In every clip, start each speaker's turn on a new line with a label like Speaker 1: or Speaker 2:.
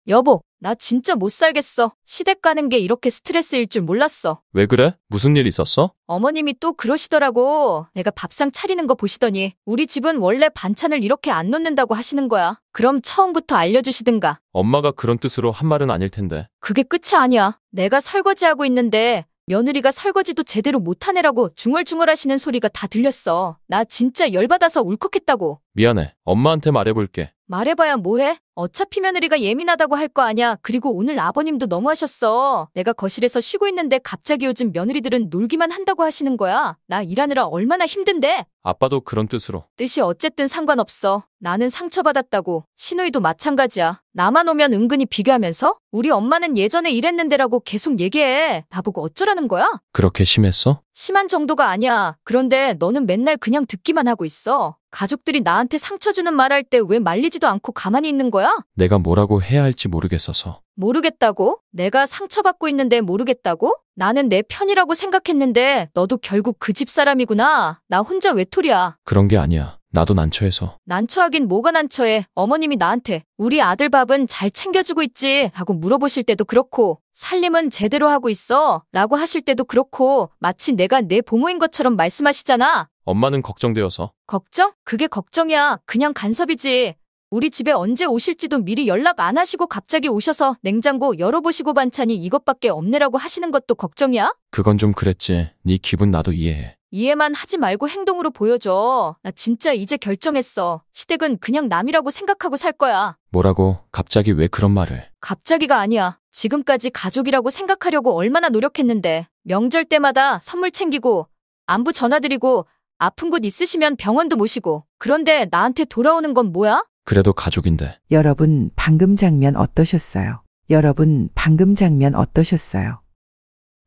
Speaker 1: 여보, 나 진짜 못 살겠어. 시댁 가는 게 이렇게 스트레스일 줄 몰랐어.
Speaker 2: 왜 그래? 무슨 일 있었어?
Speaker 1: 어머님이 또 그러시더라고. 내가 밥상 차리는 거 보시더니 우리 집은 원래 반찬을 이렇게 안 넣는다고 하시는 거야. 그럼 처음부터 알려주시든가.
Speaker 2: 엄마가 그런 뜻으로 한 말은 아닐 텐데.
Speaker 1: 그게 끝이 아니야. 내가 설거지하고 있는데 며느리가 설거지도 제대로 못하네라고 중얼중얼 하시는 소리가 다 들렸어. 나 진짜 열받아서 울컥했다고.
Speaker 2: 미안해. 엄마한테 말해볼게.
Speaker 1: 말해봐야 뭐해? 어차피 며느리가 예민하다고 할 거 아냐. 그리고 오늘 아버님도 너무하셨어. 내가 거실에서 쉬고 있는데 갑자기 요즘 며느리들은 놀기만 한다고 하시는 거야. 나 일하느라 얼마나 힘든데.
Speaker 2: 아빠도 그런 뜻으로.
Speaker 1: 뜻이 어쨌든 상관없어. 나는 상처받았다고. 시누이도 마찬가지야. 나만 오면 은근히 비교하면서 우리 엄마는 예전에 이랬는데라고 계속 얘기해. 나보고 어쩌라는 거야?
Speaker 2: 그렇게 심했어?
Speaker 1: 심한 정도가 아니야. 그런데 너는 맨날 그냥 듣기만 하고 있어. 가족들이 나한테 상처 주는 말 할 때 왜 말리지도 않고 가만히 있는 거야?
Speaker 2: 내가 뭐라고 해야 할지 모르겠어서.
Speaker 1: 모르겠다고? 내가 상처받고 있는데 모르겠다고? 나는 내 편이라고 생각했는데 너도 결국 그 집 사람이구나. 나 혼자 외톨이야.
Speaker 2: 그런 게 아니야. 나도 난처해서.
Speaker 1: 난처하긴 뭐가 난처해. 어머님이 나한테 우리 아들 밥은 잘 챙겨주고 있지 하고 물어보실 때도 그렇고 살림은 제대로 하고 있어 라고 하실 때도 그렇고 마치 내가 내 부모인 것처럼 말씀하시잖아.
Speaker 2: 엄마는 걱정되어서.
Speaker 1: 걱정? 그게 걱정이야. 그냥 간섭이지. 우리 집에 언제 오실지도 미리 연락 안 하시고 갑자기 오셔서 냉장고 열어보시고 반찬이 이것밖에 없네라고 하시는 것도 걱정이야?
Speaker 2: 그건 좀 그랬지. 네 기분 나도 이해해.
Speaker 1: 이해만 하지 말고 행동으로 보여줘. 나 진짜 이제 결정했어. 시댁은 그냥 남이라고 생각하고 살 거야.
Speaker 2: 뭐라고? 갑자기 왜 그런 말을?
Speaker 1: 갑자기가 아니야. 지금까지 가족이라고 생각하려고 얼마나 노력했는데. 명절 때마다 선물 챙기고 안부 전화드리고 아픈 곳 있으시면 병원도 모시고. 그런데 나한테 돌아오는 건 뭐야?
Speaker 2: 그래도 가족인데.
Speaker 3: 여러분, 방금 장면 어떠셨어요? 여러분, 방금 장면 어떠셨어요?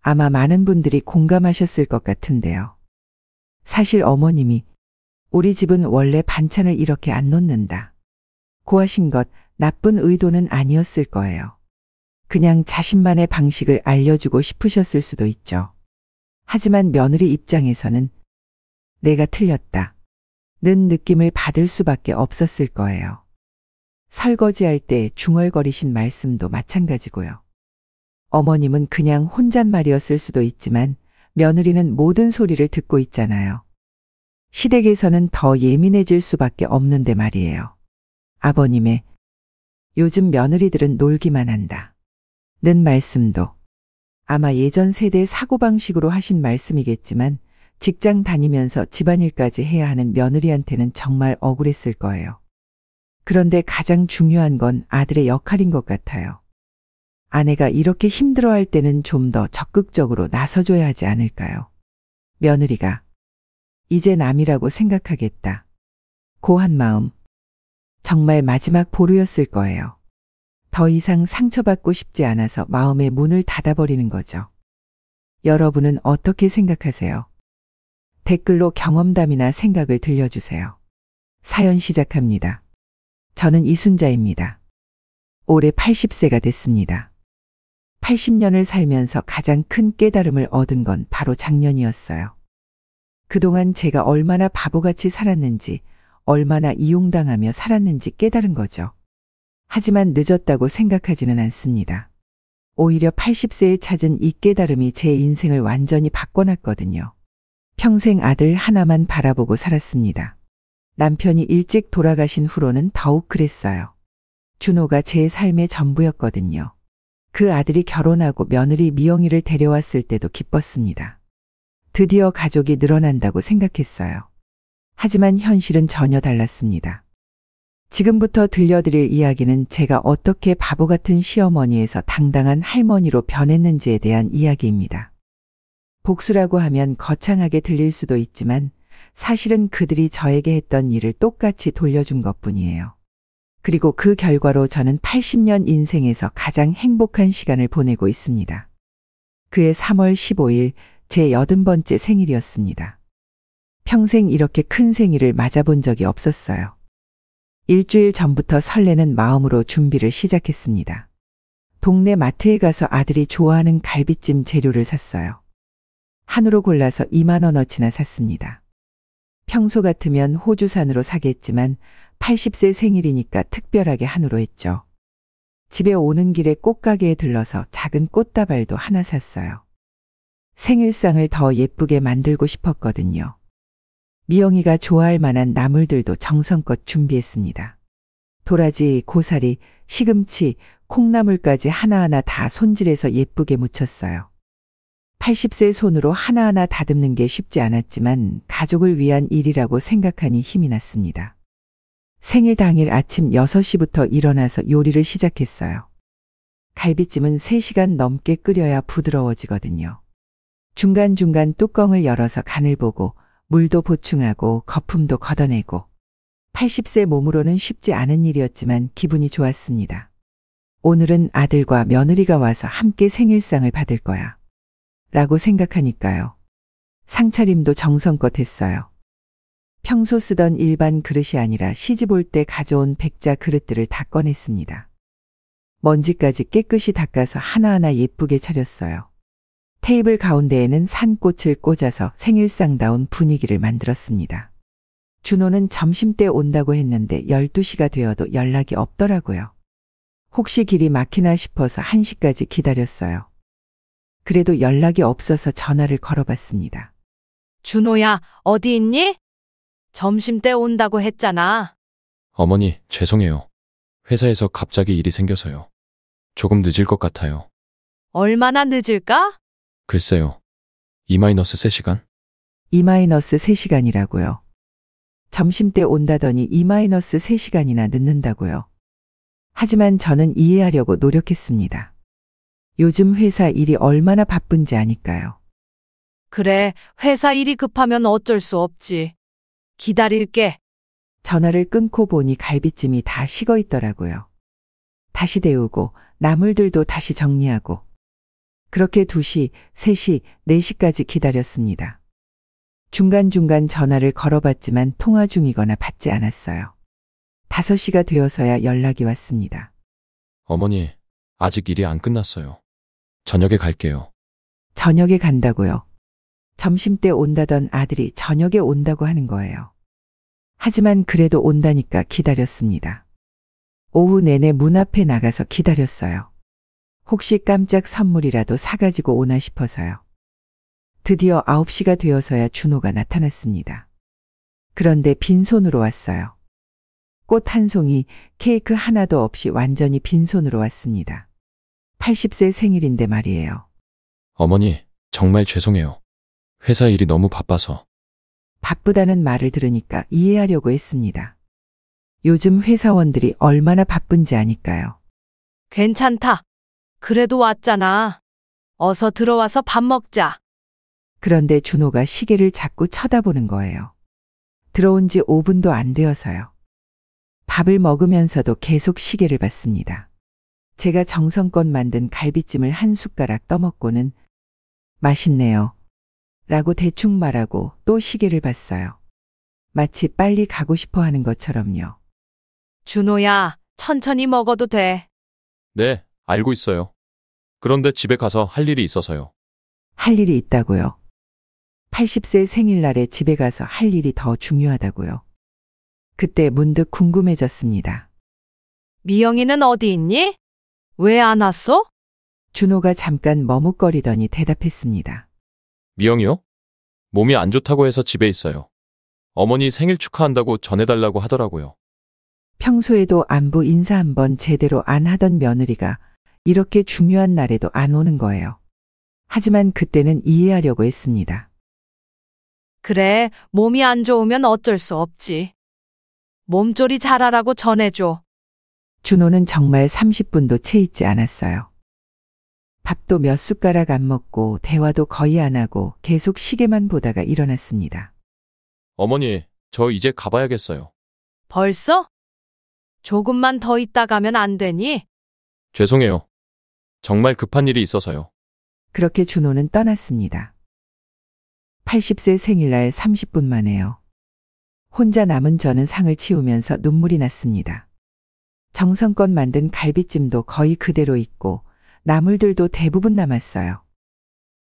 Speaker 3: 아마 많은 분들이 공감하셨을 것 같은데요. 사실 어머님이 우리 집은 원래 반찬을 이렇게 안 놓는다 고 하신 것 나쁜 의도는 아니었을 거예요. 그냥 자신만의 방식을 알려주고 싶으셨을 수도 있죠. 하지만 며느리 입장에서는 내가 틀렸다 는 느낌을 받을 수밖에 없었을 거예요. 설거지할 때 중얼거리신 말씀도 마찬가지고요. 어머님은 그냥 혼잣말이었을 수도 있지만 며느리는 모든 소리를 듣고 있잖아요. 시댁에서는 더 예민해질 수밖에 없는데 말이에요. 아버님의 요즘 며느리들은 놀기만 한다 는 말씀도 아마 예전 세대 사고방식으로 하신 말씀이겠지만 직장 다니면서 집안일까지 해야 하는 며느리한테는 정말 억울했을 거예요. 그런데 가장 중요한 건 아들의 역할인 것 같아요. 아내가 이렇게 힘들어할 때는 좀 더 적극적으로 나서줘야 하지 않을까요? 며느리가 이제 남이라고 생각하겠다 고 한 마음 정말 마지막 보루였을 거예요. 더 이상 상처받고 싶지 않아서 마음의 문을 닫아버리는 거죠. 여러분은 어떻게 생각하세요? 댓글로 경험담이나 생각을 들려주세요. 사연 시작합니다. 저는 이순자입니다. 올해 80세가 됐습니다. 80년을 살면서 가장 큰 깨달음을 얻은 건 바로 작년이었어요. 그동안 제가 얼마나 바보같이 살았는지, 얼마나 이용당하며 살았는지 깨달은 거죠. 하지만 늦었다고 생각하지는 않습니다. 오히려 80세에 찾은 이 깨달음이 제 인생을 완전히 바꿔놨거든요. 평생 아들 하나만 바라보고 살았습니다. 남편이 일찍 돌아가신 후로는 더욱 그랬어요. 준호가 제 삶의 전부였거든요. 그 아들이 결혼하고 며느리 미영이를 데려왔을 때도 기뻤습니다. 드디어 가족이 늘어난다고 생각했어요. 하지만 현실은 전혀 달랐습니다. 지금부터 들려드릴 이야기는 제가 어떻게 바보 같은 시어머니에서 당당한 할머니로 변했는지에 대한 이야기입니다. 복수라고 하면 거창하게 들릴 수도 있지만 사실은 그들이 저에게 했던 일을 똑같이 돌려준 것뿐이에요. 그리고 그 결과로 저는 80년 인생에서 가장 행복한 시간을 보내고 있습니다. 그해 3월 15일 제 80번째 생일이었습니다. 평생 이렇게 큰 생일을 맞아본 적이 없었어요. 일주일 전부터 설레는 마음으로 준비를 시작했습니다. 동네 마트에 가서 아들이 좋아하는 갈비찜 재료를 샀어요. 한우로 골라서 2만 원어치나 샀습니다. 평소 같으면 호주산으로 사겠지만 80세 생일이니까 특별하게 한우로 했죠. 집에 오는 길에 꽃가게에 들러서 작은 꽃다발도 하나 샀어요. 생일상을 더 예쁘게 만들고 싶었거든요. 미영이가 좋아할 만한 나물들도 정성껏 준비했습니다. 도라지, 고사리, 시금치, 콩나물까지 하나하나 다 손질해서 예쁘게 무쳤어요. 80세 손으로 하나하나 다듬는 게 쉽지 않았지만 가족을 위한 일이라고 생각하니 힘이 났습니다. 생일 당일 아침 6시부터 일어나서 요리를 시작했어요. 갈비찜은 3시간 넘게 끓여야 부드러워지거든요. 중간중간 뚜껑을 열어서 간을 보고 물도 보충하고 거품도 걷어내고 80세 몸으로는 쉽지 않은 일이었지만 기분이 좋았습니다. 오늘은 아들과 며느리가 와서 함께 생일상을 받을 거야. 라고 생각하니까요. 상차림도 정성껏 했어요. 평소 쓰던 일반 그릇이 아니라 시집 올 때 가져온 백자 그릇들을 다 꺼냈습니다. 먼지까지 깨끗이 닦아서 하나하나 예쁘게 차렸어요. 테이블 가운데에는 산꽃을 꽂아서 생일상다운 분위기를 만들었습니다. 준호는 점심때 온다고 했는데 12시가 되어도 연락이 없더라고요. 혹시 길이 막히나 싶어서 1시까지 기다렸어요. 그래도 연락이 없어서 전화를 걸어봤습니다.
Speaker 1: 준호야, 어디 있니? 점심때 온다고 했잖아.
Speaker 2: 어머니, 죄송해요. 회사에서 갑자기 일이 생겨서요. 조금 늦을 것 같아요.
Speaker 1: 얼마나 늦을까?
Speaker 2: 글쎄요. 2-3시간?
Speaker 3: 2-3시간이라고요. 점심때 온다더니 2-3시간이나 늦는다고요. 하지만 저는 이해하려고 노력했습니다. 요즘 회사 일이 얼마나 바쁜지 아니까요.
Speaker 1: 그래, 회사 일이 급하면 어쩔 수 없지. 기다릴게.
Speaker 3: 전화를 끊고 보니 갈비찜이 다 식어 있더라고요. 다시 데우고 나물들도 다시 정리하고 그렇게 2시, 3시, 4시까지 기다렸습니다. 중간중간 전화를 걸어봤지만 통화 중이거나 받지 않았어요. 5시가 되어서야 연락이 왔습니다.
Speaker 2: 어머니, 아직 일이 안 끝났어요. 저녁에 갈게요.
Speaker 3: 저녁에 간다고요. 점심때 온다던 아들이 저녁에 온다고 하는 거예요. 하지만 그래도 온다니까 기다렸습니다. 오후 내내 문 앞에 나가서 기다렸어요. 혹시 깜짝 선물이라도 사가지고 오나 싶어서요. 드디어 9시가 되어서야 준호가 나타났습니다. 그런데 빈손으로 왔어요. 꽃 한 송이, 케이크 하나도 없이 완전히 빈손으로 왔습니다. 80세 생일인데 말이에요.
Speaker 2: 어머니, 정말 죄송해요. 회사 일이 너무 바빠서.
Speaker 3: 바쁘다는 말을 들으니까 이해하려고 했습니다. 요즘 회사원들이 얼마나 바쁜지 아니까요.
Speaker 1: 괜찮다. 그래도 왔잖아. 어서 들어와서 밥 먹자.
Speaker 3: 그런데 준호가 시계를 자꾸 쳐다보는 거예요. 들어온 지 5분도 안 되어서요. 밥을 먹으면서도 계속 시계를 봤습니다. 제가 정성껏 만든 갈비찜을 한 숟가락 떠먹고는 맛있네요. 라고 대충 말하고 또 시계를 봤어요. 마치 빨리 가고 싶어 하는 것처럼요.
Speaker 1: 준호야, 천천히 먹어도 돼.
Speaker 2: 네, 알고 있어요. 그런데 집에 가서 할 일이 있어서요.
Speaker 3: 할 일이 있다고요. 80세 생일날에 집에 가서 할 일이 더 중요하다고요. 그때 문득 궁금해졌습니다.
Speaker 1: 미영이는 어디 있니? 왜 안 왔어?
Speaker 3: 준호가 잠깐 머뭇거리더니 대답했습니다.
Speaker 2: 미영이요? 몸이 안 좋다고 해서 집에 있어요. 어머니 생일 축하한다고 전해달라고 하더라고요.
Speaker 3: 평소에도 안부 인사 한번 제대로 안 하던 며느리가 이렇게 중요한 날에도 안 오는 거예요. 하지만 그때는 이해하려고 했습니다.
Speaker 1: 그래, 몸이 안 좋으면 어쩔 수 없지. 몸조리 잘하라고 전해줘.
Speaker 3: 준호는 정말 30분도 채 있지 않았어요. 밥도 몇 숟가락 안 먹고 대화도 거의 안 하고 계속 시계만 보다가 일어났습니다.
Speaker 2: 어머니, 저 이제 가봐야겠어요.
Speaker 1: 벌써? 조금만 더 있다 가면 안 되니?
Speaker 2: 죄송해요. 정말 급한 일이 있어서요.
Speaker 3: 그렇게 준호는 떠났습니다. 80세 생일날 30분 만에요. 혼자 남은 저는 상을 치우면서 눈물이 났습니다. 정성껏 만든 갈비찜도 거의 그대로 있고 나물들도 대부분 남았어요.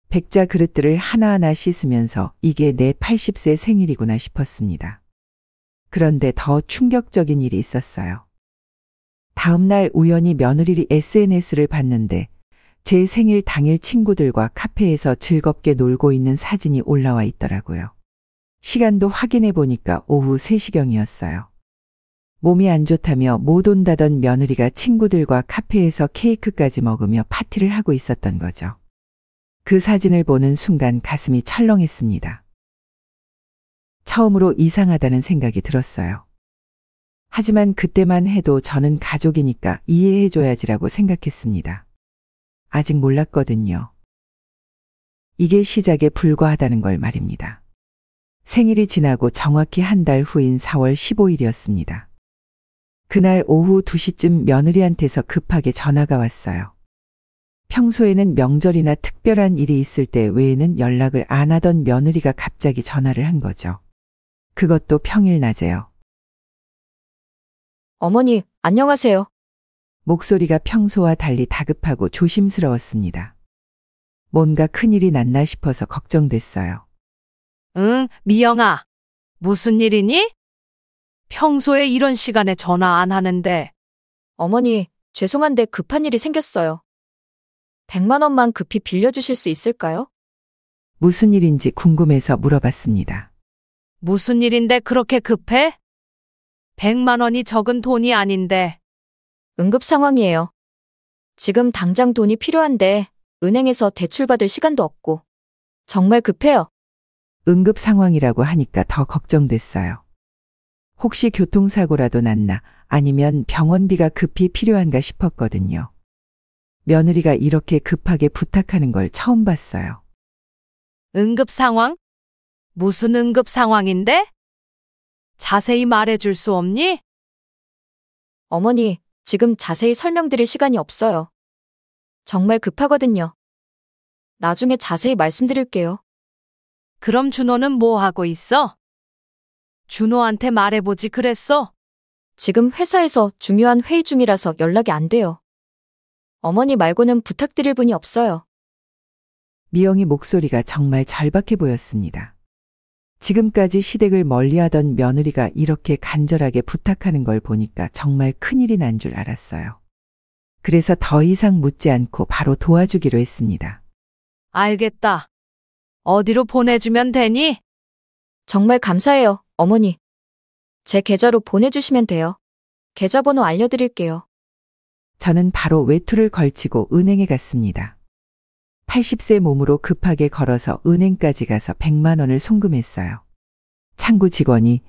Speaker 3: 백자 그릇들을 하나하나 씻으면서 이게 내 80세 생일이구나 싶었습니다. 그런데 더 충격적인 일이 있었어요. 다음 날 우연히 며느리 SNS를 봤는데 제 생일 당일 친구들과 카페에서 즐겁게 놀고 있는 사진이 올라와 있더라고요. 시간도 확인해 보니까 오후 3시경이었어요. 몸이 안 좋다며 못 온다던 며느리가 친구들과 카페에서 케이크까지 먹으며 파티를 하고 있었던 거죠. 그 사진을 보는 순간 가슴이 철렁했습니다. 처음으로 이상하다는 생각이 들었어요. 하지만 그때만 해도 저는 가족이니까 이해해줘야지라고 생각했습니다. 아직 몰랐거든요. 이게 시작에 불과하다는 걸 말입니다. 생일이 지나고 정확히 한 달 후인 4월 15일이었습니다. 그날 오후 2시쯤 며느리한테서 급하게 전화가 왔어요. 평소에는 명절이나 특별한 일이 있을 때 외에는 연락을 안 하던 며느리가 갑자기 전화를 한 거죠. 그것도 평일 낮에요.
Speaker 1: 어머니, 안녕하세요.
Speaker 3: 목소리가 평소와 달리 다급하고 조심스러웠습니다. 뭔가 큰일이 났나 싶어서 걱정됐어요.
Speaker 4: 응, 미영아. 무슨 일이니? 평소에 이런 시간에 전화 안 하는데.
Speaker 1: 어머니, 죄송한데 급한 일이 생겼어요. 100만 원만 급히 빌려주실 수 있을까요?
Speaker 3: 무슨 일인지 궁금해서 물어봤습니다.
Speaker 4: 무슨 일인데 그렇게 급해? 100만 원이 적은 돈이 아닌데.
Speaker 1: 응급 상황이에요. 지금 당장 돈이 필요한데 은행에서 대출받을 시간도 없고. 정말 급해요.
Speaker 3: 응급 상황이라고 하니까 더 걱정됐어요. 혹시 교통사고라도 났나 아니면 병원비가 급히 필요한가 싶었거든요. 며느리가 이렇게 급하게 부탁하는 걸 처음 봤어요.
Speaker 4: 응급 상황? 무슨 응급 상황인데? 자세히 말해줄 수 없니?
Speaker 1: 어머니, 지금 자세히 설명드릴 시간이 없어요. 정말 급하거든요. 나중에 자세히 말씀드릴게요.
Speaker 4: 그럼 준호는 뭐 하고 있어? 준호한테 말해보지 그랬어?
Speaker 1: 지금 회사에서 중요한 회의 중이라서 연락이 안 돼요. 어머니 말고는 부탁드릴 분이 없어요.
Speaker 3: 미영이 목소리가 정말 절박해 보였습니다. 지금까지 시댁을 멀리하던 며느리가 이렇게 간절하게 부탁하는 걸 보니까 정말 큰일이 난 줄 알았어요. 그래서 더 이상 묻지 않고 바로 도와주기로 했습니다.
Speaker 4: 알겠다. 어디로 보내주면 되니?
Speaker 1: 정말 감사해요, 어머니. 제 계좌로 보내주시면 돼요. 계좌번호 알려드릴게요.
Speaker 3: 저는 바로 외투를 걸치고 은행에 갔습니다. 80세 몸으로 급하게 걸어서 은행까지 가서 100만 원을 송금했어요. 창구 직원이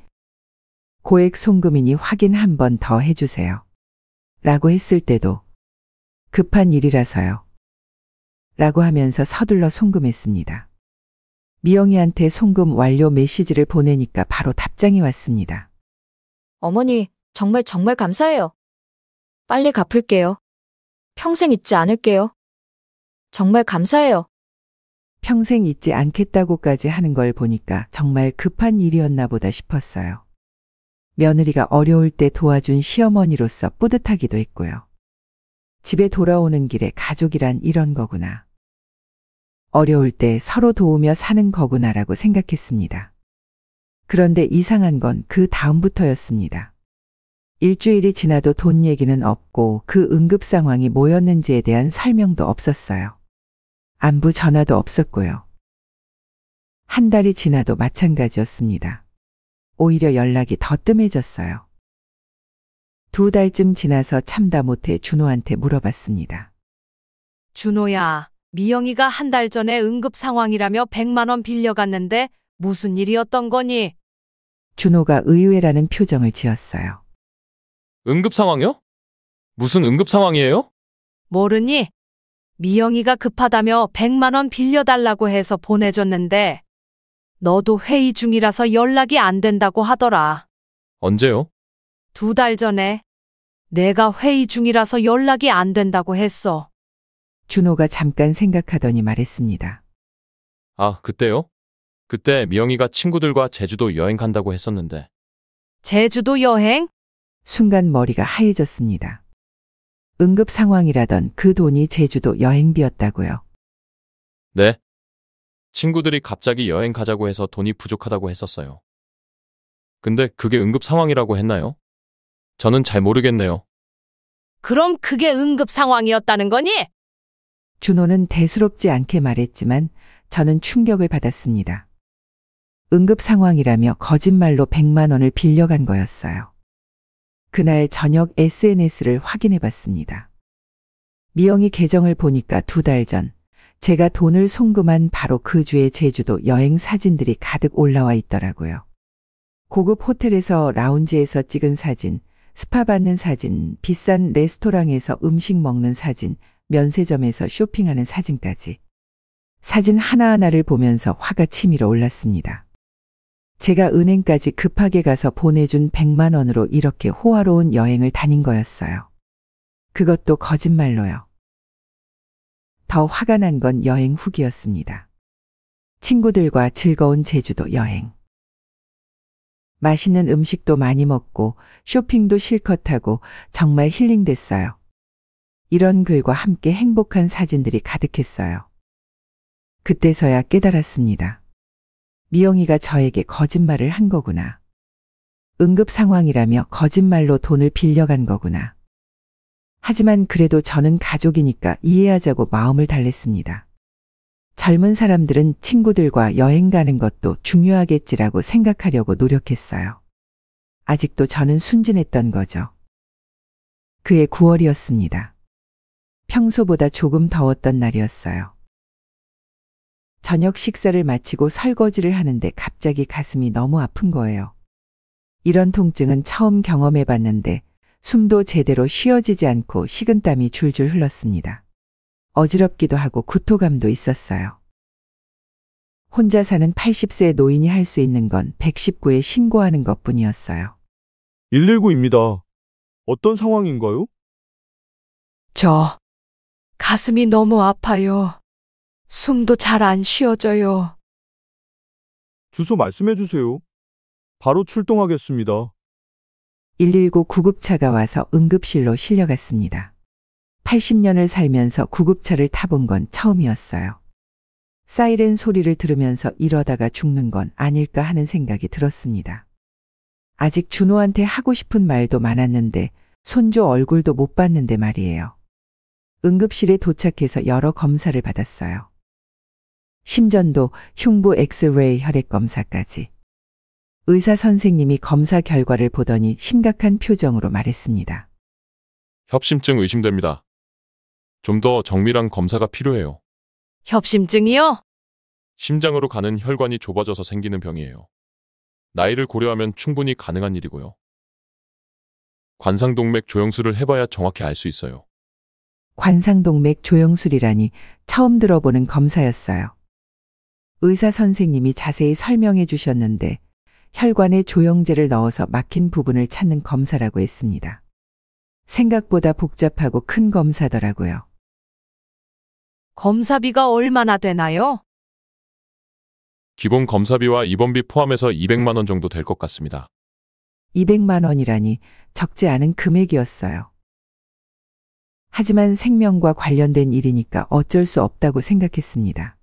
Speaker 3: 고액 송금이니 확인 한 번 더 해주세요. 라고 했을 때도 급한 일이라서요. 라고 하면서 서둘러 송금했습니다. 미영이한테 송금 완료 메시지를 보내니까 바로 답장이 왔습니다.
Speaker 1: 어머니, 정말 감사해요. 빨리 갚을게요. 평생 잊지 않을게요. 정말 감사해요.
Speaker 3: 평생 잊지 않겠다고까지 하는 걸 보니까 정말 급한 일이었나 보다 싶었어요. 며느리가 어려울 때 도와준 시어머니로서 뿌듯하기도 했고요. 집에 돌아오는 길에 가족이란 이런 거구나. 어려울 때 서로 도우며 사는 거구나라고 생각했습니다. 그런데 이상한 건 그 다음부터였습니다. 일주일이 지나도 돈 얘기는 없고 그 응급 상황이 뭐였는지에 대한 설명도 없었어요. 안부 전화도 없었고요. 한 달이 지나도 마찬가지였습니다. 오히려 연락이 더 뜸해졌어요. 2달쯤 지나서 참다 못해 준호한테 물어봤습니다.
Speaker 4: 준호야, 미영이가 한 달 전에 응급 상황이라며 100만 원 빌려갔는데 무슨 일이었던 거니?
Speaker 3: 준호가 의외라는 표정을 지었어요.
Speaker 2: 응급 상황이요? 무슨 응급 상황이에요?
Speaker 4: 모르니? 미영이가 급하다며 100만 원 빌려달라고 해서 보내줬는데 너도 회의 중이라서 연락이 안 된다고 하더라.
Speaker 2: 언제요?
Speaker 4: 2달 전에. 내가 회의 중이라서 연락이 안 된다고 했어.
Speaker 3: 준호가 잠깐 생각하더니 말했습니다.
Speaker 2: 아, 그때요? 그때 미영이가 친구들과 제주도 여행 간다고 했었는데.
Speaker 4: 제주도 여행?
Speaker 3: 순간 머리가 하얘졌습니다. 응급 상황이라던 그 돈이 제주도 여행비였다고요.
Speaker 2: 네. 친구들이 갑자기 여행 가자고 해서 돈이 부족하다고 했었어요. 근데 그게 응급 상황이라고 했나요? 저는 잘 모르겠네요.
Speaker 4: 그럼 그게 응급 상황이었다는 거니?
Speaker 3: 준호는 대수롭지 않게 말했지만 저는 충격을 받았습니다. 응급 상황이라며 거짓말로 100만 원을 빌려간 거였어요. 그날 저녁 SNS를 확인해 봤습니다. 미영이 계정을 보니까 2달 전 제가 돈을 송금한 바로 그 주의 제주도 여행 사진들이 가득 올라와 있더라고요. 고급 호텔에서 라운지에서 찍은 사진, 스파 받는 사진, 비싼 레스토랑에서 음식 먹는 사진, 면세점에서 쇼핑하는 사진까지. 사진 하나하나를 보면서 화가 치밀어 올랐습니다. 제가 은행까지 급하게 가서 보내준 100만 원으로 이렇게 호화로운 여행을 다닌 거였어요. 그것도 거짓말로요. 더 화가 난 건 여행 후기였습니다. 친구들과 즐거운 제주도 여행. 맛있는 음식도 많이 먹고 쇼핑도 실컷 하고 정말 힐링됐어요. 이런 글과 함께 행복한 사진들이 가득했어요. 그때서야 깨달았습니다. 미영이가 저에게 거짓말을 한 거구나. 응급 상황이라며 거짓말로 돈을 빌려간 거구나. 하지만 그래도 저는 가족이니까 이해하자고 마음을 달랬습니다. 젊은 사람들은 친구들과 여행 가는 것도 중요하겠지라고 생각하려고 노력했어요. 아직도 저는 순진했던 거죠. 그해 9월이었습니다. 평소보다 조금 더웠던 날이었어요. 저녁 식사를 마치고 설거지를 하는데 갑자기 가슴이 너무 아픈 거예요. 이런 통증은 처음 경험해 봤는데 숨도 제대로 쉬어지지 않고 식은땀이 줄줄 흘렀습니다. 어지럽기도 하고 구토감도 있었어요. 혼자 사는 80세 노인이 할 수 있는 건 119에 신고하는 것뿐이었어요.
Speaker 5: 119입니다. 어떤 상황인가요?
Speaker 4: 저 가슴이 너무 아파요. 숨도 잘 안 쉬어져요.
Speaker 5: 주소 말씀해 주세요. 바로 출동하겠습니다.
Speaker 3: 119 구급차가 와서 응급실로 실려갔습니다. 80년을 살면서 구급차를 타본 건 처음이었어요. 사이렌 소리를 들으면서 이러다가 죽는 건 아닐까 하는 생각이 들었습니다. 아직 준호한테 하고 싶은 말도 많았는데 손주 얼굴도 못 봤는데 말이에요. 응급실에 도착해서 여러 검사를 받았어요. 심전도, 흉부 엑스레이 혈액 검사까지. 의사 선생님이 검사 결과를 보더니 심각한 표정으로 말했습니다.
Speaker 2: 협심증 의심됩니다. 좀 더 정밀한 검사가 필요해요.
Speaker 4: 협심증이요?
Speaker 2: 심장으로 가는 혈관이 좁아져서 생기는 병이에요. 나이를 고려하면 충분히 가능한 일이고요. 관상동맥 조영술을 해봐야 정확히 알 수 있어요.
Speaker 3: 관상동맥 조영술이라니 처음 들어보는 검사였어요. 의사 선생님이 자세히 설명해 주셨는데 혈관에 조영제를 넣어서 막힌 부분을 찾는 검사라고 했습니다. 생각보다 복잡하고 큰 검사더라고요.
Speaker 4: 검사비가 얼마나 되나요?
Speaker 2: 기본 검사비와 입원비 포함해서 200만 원 정도 될 것 같습니다.
Speaker 3: 200만 원이라니 적지 않은 금액이었어요. 하지만 생명과 관련된 일이니까 어쩔 수 없다고 생각했습니다.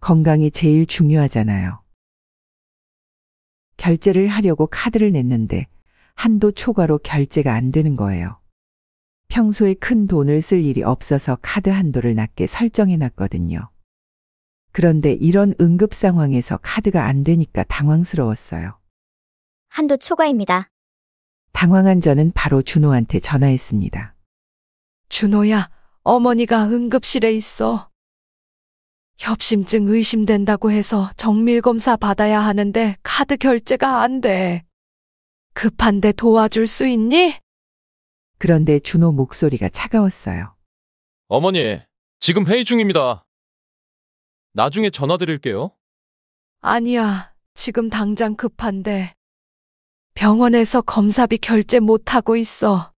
Speaker 3: 건강이 제일 중요하잖아요. 결제를 하려고 카드를 냈는데 한도 초과로 결제가 안 되는 거예요. 평소에 큰 돈을 쓸 일이 없어서 카드 한도를 낮게 설정해 놨거든요. 그런데 이런 응급 상황에서 카드가 안 되니까 당황스러웠어요.
Speaker 6: 한도 초과입니다.
Speaker 3: 당황한 저는 바로 준호한테 전화했습니다.
Speaker 4: 준호야, 어머니가 응급실에 있어. 협심증 의심된다고 해서 정밀검사 받아야 하는데 카드 결제가 안 돼. 급한데 도와줄 수 있니?
Speaker 3: 그런데 준호 목소리가 차가웠어요.
Speaker 2: 어머니, 지금 회의 중입니다. 나중에 전화 드릴게요.
Speaker 4: 아니야, 지금 당장 급한데. 병원에서 검사비 결제 못하고 있어.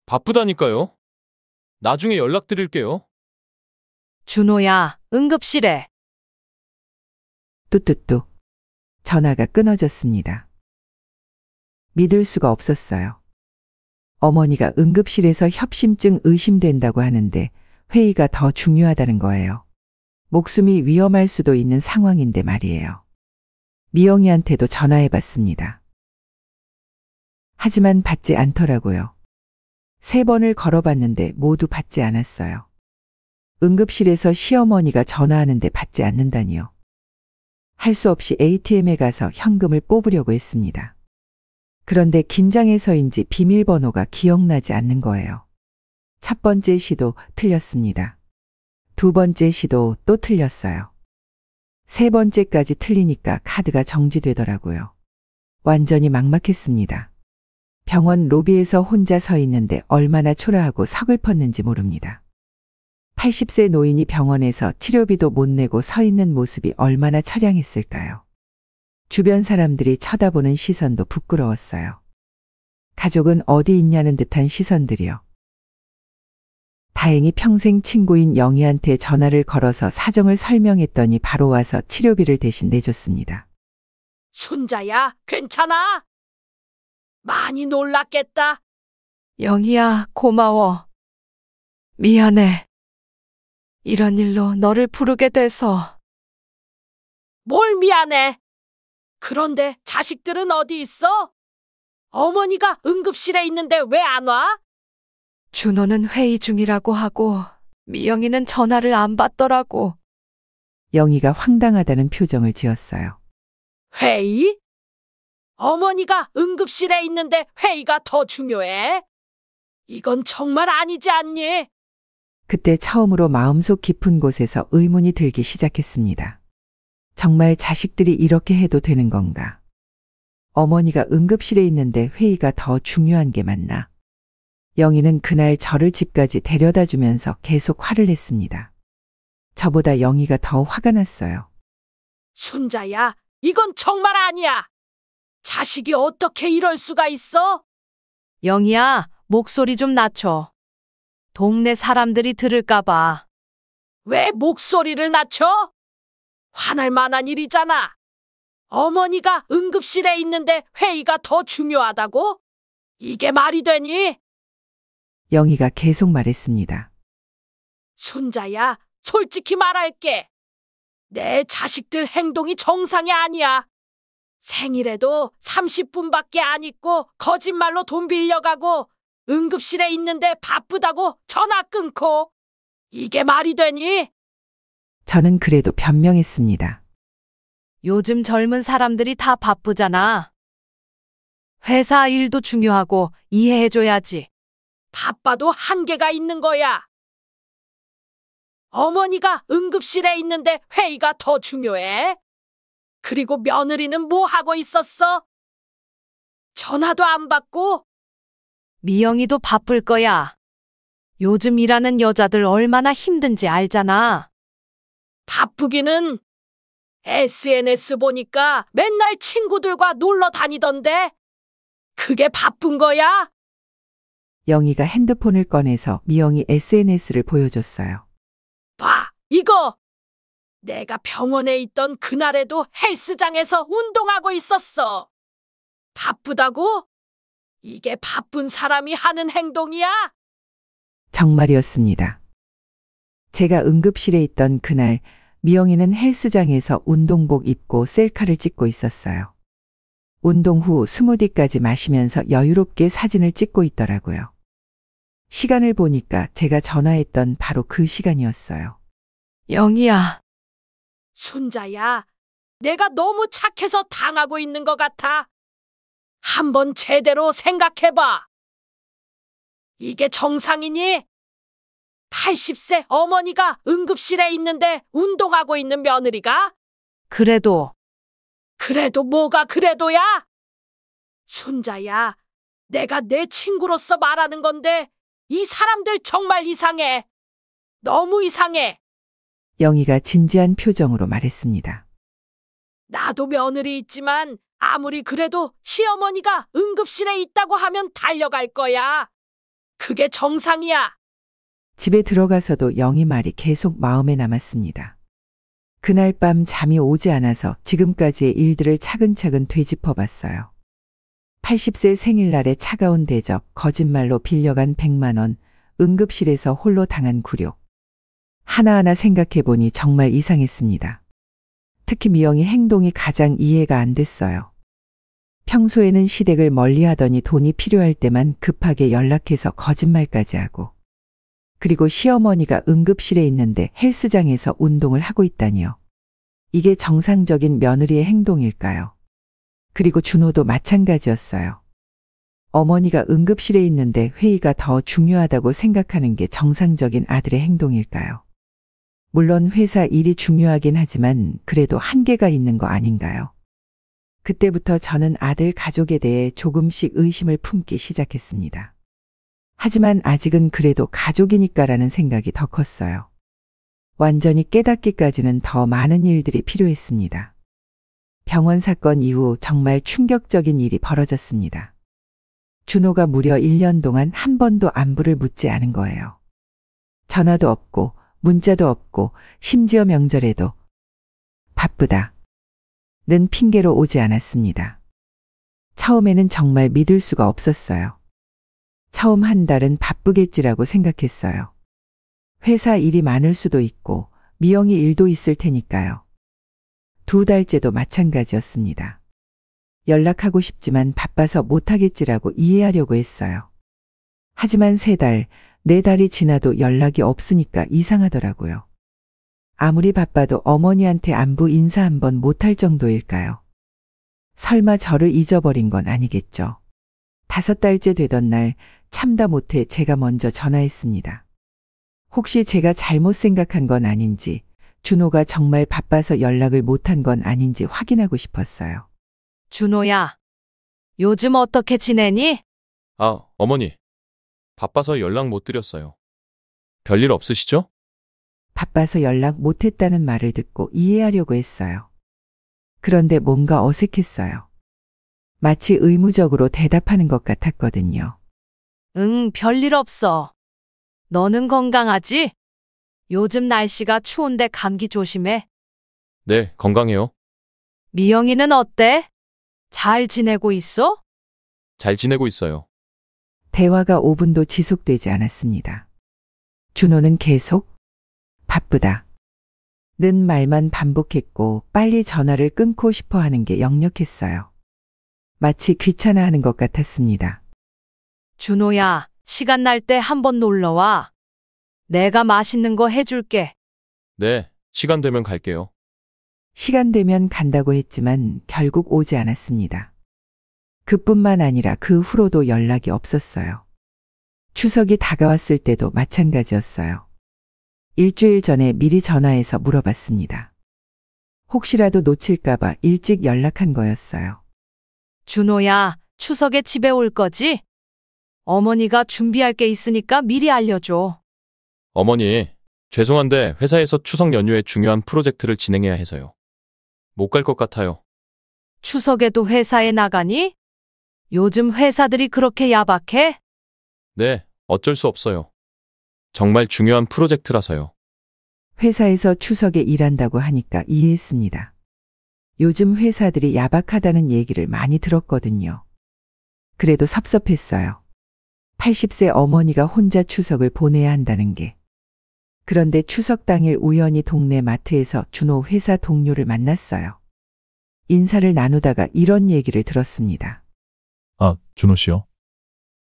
Speaker 2: 바쁘다니까요. 나중에 연락드릴게요.
Speaker 4: 준호야, 응급실에.
Speaker 3: 뚜뚜뚜. 전화가 끊어졌습니다. 믿을 수가 없었어요. 어머니가 응급실에서 협심증 의심된다고 하는데 회의가 더 중요하다는 거예요. 목숨이 위험할 수도 있는 상황인데 말이에요. 미영이한테도 전화해봤습니다. 하지만 받지 않더라고요. 3번을 걸어봤는데 모두 받지 않았어요. 응급실에서 시어머니가 전화하는데 받지 않는다니요. 할 수 없이 ATM에 가서 현금을 뽑으려고 했습니다. 그런데 긴장해서인지 비밀번호가 기억나지 않는 거예요. 첫 번째 시도 틀렸습니다. 두 번째 시도 또 틀렸어요. 세 번째까지 틀리니까 카드가 정지되더라고요. 완전히 막막했습니다. 병원 로비에서 혼자 서 있는데 얼마나 초라하고 서글펐는지 모릅니다. 80세 노인이 병원에서 치료비도 못 내고 서 있는 모습이 얼마나 처량했을까요? 주변 사람들이 쳐다보는 시선도 부끄러웠어요. 가족은 어디 있냐는 듯한 시선들이요. 다행히 평생 친구인 영희한테 전화를 걸어서 사정을 설명했더니 바로 와서 치료비를 대신 내줬습니다.
Speaker 7: 순자야, 괜찮아? 많이 놀랐겠다.
Speaker 4: 영희야, 고마워. 미안해. 이런 일로 너를 부르게 돼서.
Speaker 7: 뭘 미안해. 그런데 자식들은 어디 있어? 어머니가 응급실에 있는데 왜 안 와?
Speaker 4: 준호는 회의 중이라고 하고 미영이는 전화를 안 받더라고.
Speaker 3: 영희가 황당하다는 표정을 지었어요.
Speaker 7: 회의? 어머니가 응급실에 있는데 회의가 더 중요해? 이건 정말 아니지 않니?
Speaker 3: 그때 처음으로 마음속 깊은 곳에서 의문이 들기 시작했습니다. 정말 자식들이 이렇게 해도 되는 건가? 어머니가 응급실에 있는데 회의가 더 중요한 게 맞나? 영희는 그날 저를 집까지 데려다 주면서 계속 화를 냈습니다. 저보다 영희가 더 화가 났어요.
Speaker 7: 순자야, 이건 정말 아니야. 자식이 어떻게 이럴 수가 있어?
Speaker 4: 영희야, 목소리 좀 낮춰. 동네 사람들이 들을까봐.
Speaker 7: 왜 목소리를 낮춰? 화날 만한 일이잖아. 어머니가 응급실에 있는데 회의가 더 중요하다고? 이게 말이 되니?
Speaker 3: 영희가 계속 말했습니다.
Speaker 7: 순자야, 솔직히 말할게. 내 자식들 행동이 정상이 아니야. 생일에도 30분밖에 안 있고 거짓말로 돈 빌려가고 응급실에 있는데 바쁘다고 전화 끊고. 이게 말이 되니?
Speaker 3: 저는 그래도 변명했습니다.
Speaker 4: 요즘 젊은 사람들이 다 바쁘잖아. 회사 일도 중요하고 이해해줘야지.
Speaker 7: 바빠도 한계가 있는 거야. 어머니가 응급실에 있는데 회의가 더 중요해? 그리고 며느리는 뭐 하고 있었어? 전화도 안 받고?
Speaker 4: 미영이도 바쁠 거야. 요즘 일하는 여자들 얼마나 힘든지 알잖아.
Speaker 7: 바쁘기는 SNS 보니까 맨날 친구들과 놀러 다니던데 그게 바쁜 거야?
Speaker 3: 영희가 핸드폰을 꺼내서 미영이 SNS를 보여줬어요.
Speaker 7: 봐, 이거! 내가 병원에 있던 그날에도 헬스장에서 운동하고 있었어. 바쁘다고? 이게 바쁜 사람이 하는 행동이야?
Speaker 3: 정말이었습니다. 제가 응급실에 있던 그날 미영이는 헬스장에서 운동복 입고 셀카를 찍고 있었어요. 운동 후 스무디까지 마시면서 여유롭게 사진을 찍고 있더라고요. 시간을 보니까 제가 전화했던 바로 그 시간이었어요.
Speaker 4: 영희야,
Speaker 7: 순자야, 내가 너무 착해서 당하고 있는 것 같아. 한번 제대로 생각해봐. 이게 정상이니? 80세 어머니가 응급실에 있는데 운동하고 있는 며느리가?
Speaker 4: 그래도
Speaker 7: 뭐가 그래도야? 순자야, 내가 내 친구로서 말하는 건데 이 사람들 정말 이상해. 너무 이상해.
Speaker 3: 영희가 진지한 표정으로 말했습니다.
Speaker 7: 나도 며느리 있지만 아무리 그래도 시어머니가 응급실에 있다고 하면 달려갈 거야. 그게 정상이야.
Speaker 3: 집에 들어가서도 영희 말이 계속 마음에 남았습니다. 그날 밤 잠이 오지 않아서 지금까지의 일들을 차근차근 되짚어 봤어요. 80세 생일날에 차가운 대접, 거짓말로 빌려간 100만 원, 응급실에서 홀로 당한 굴욕. 하나하나 생각해 보니 정말 이상했습니다. 특히 미영이 행동이 가장 이해가 안 됐어요. 평소에는 시댁을 멀리하더니 돈이 필요할 때만 급하게 연락해서 거짓말까지 하고, 그리고 시어머니가 응급실에 있는데 헬스장에서 운동을 하고 있다니요. 이게 정상적인 며느리의 행동일까요? 그리고 준호도 마찬가지였어요. 어머니가 응급실에 있는데 회의가 더 중요하다고 생각하는 게 정상적인 아들의 행동일까요? 물론 회사 일이 중요하긴 하지만 그래도 한계가 있는 거 아닌가요? 그때부터 저는 아들 가족에 대해 조금씩 의심을 품기 시작했습니다. 하지만 아직은 그래도 가족이니까라는 생각이 더 컸어요. 완전히 깨닫기까지는 더 많은 일들이 필요했습니다. 병원 사건 이후 정말 충격적인 일이 벌어졌습니다. 준호가 무려 1년 동안 한 번도 안부를 묻지 않은 거예요. 전화도 없고 문자도 없고 심지어 명절에도 바쁘다 는 핑계로 오지 않았습니다. 처음에는 정말 믿을 수가 없었어요. 처음 한 달은 바쁘겠지라고 생각했어요. 회사 일이 많을 수도 있고 미영이 일도 있을 테니까요. 2달째도 마찬가지였습니다. 연락하고 싶지만 바빠서 못하겠지라고 이해하려고 했어요. 하지만 3달, 4달이 지나도 연락이 없으니까 이상하더라고요. 아무리 바빠도 어머니한테 안부 인사 한번 못할 정도일까요? 설마 저를 잊어버린 건 아니겠죠. 5달째 되던 날 참다 못해 제가 먼저 전화했습니다. 혹시 제가 잘못 생각한 건 아닌지, 준호가 정말 바빠서 연락을 못한 건 아닌지 확인하고 싶었어요.
Speaker 4: 준호야, 요즘 어떻게 지내니?
Speaker 2: 아, 어머니. 바빠서 연락 못 드렸어요. 별일 없으시죠?
Speaker 3: 바빠서 연락 못했다는 말을 듣고 이해하려고 했어요. 그런데 뭔가 어색했어요. 마치 의무적으로 대답하는 것 같았거든요.
Speaker 4: 응, 별일 없어. 너는 건강하지? 요즘 날씨가 추운데 감기 조심해.
Speaker 2: 네, 건강해요.
Speaker 4: 미영이는 어때? 잘 지내고 있어?
Speaker 2: 잘 지내고 있어요.
Speaker 3: 대화가 5분도 지속되지 않았습니다. 준호는 계속 바쁘다 는 말만 반복했고 빨리 전화를 끊고 싶어 하는 게 역력했어요. 마치 귀찮아하는 것 같았습니다.
Speaker 4: 준호야, 시간 날 때 한번 놀러와. 내가 맛있는 거 해줄게.
Speaker 2: 네, 시간 되면 갈게요.
Speaker 3: 시간 되면 간다고 했지만 결국 오지 않았습니다. 그뿐만 아니라 그 후로도 연락이 없었어요. 추석이 다가왔을 때도 마찬가지였어요. 일주일 전에 미리 전화해서 물어봤습니다. 혹시라도 놓칠까봐 일찍 연락한 거였어요.
Speaker 4: 준호야, 추석에 집에 올 거지? 어머니가 준비할 게 있으니까 미리 알려줘.
Speaker 2: 어머니, 죄송한데 회사에서 추석 연휴에 중요한 프로젝트를 진행해야 해서요. 못 갈 것 같아요.
Speaker 4: 추석에도 회사에 나가니? 요즘 회사들이 그렇게 야박해?
Speaker 2: 네, 어쩔 수 없어요. 정말 중요한 프로젝트라서요.
Speaker 3: 회사에서 추석에 일한다고 하니까 이해했습니다. 요즘 회사들이 야박하다는 얘기를 많이 들었거든요. 그래도 섭섭했어요. 80세 어머니가 혼자 추석을 보내야 한다는 게. 그런데 추석 당일 우연히 동네 마트에서 준호 회사 동료를 만났어요. 인사를 나누다가 이런 얘기를 들었습니다.
Speaker 8: 아, 준호 씨요?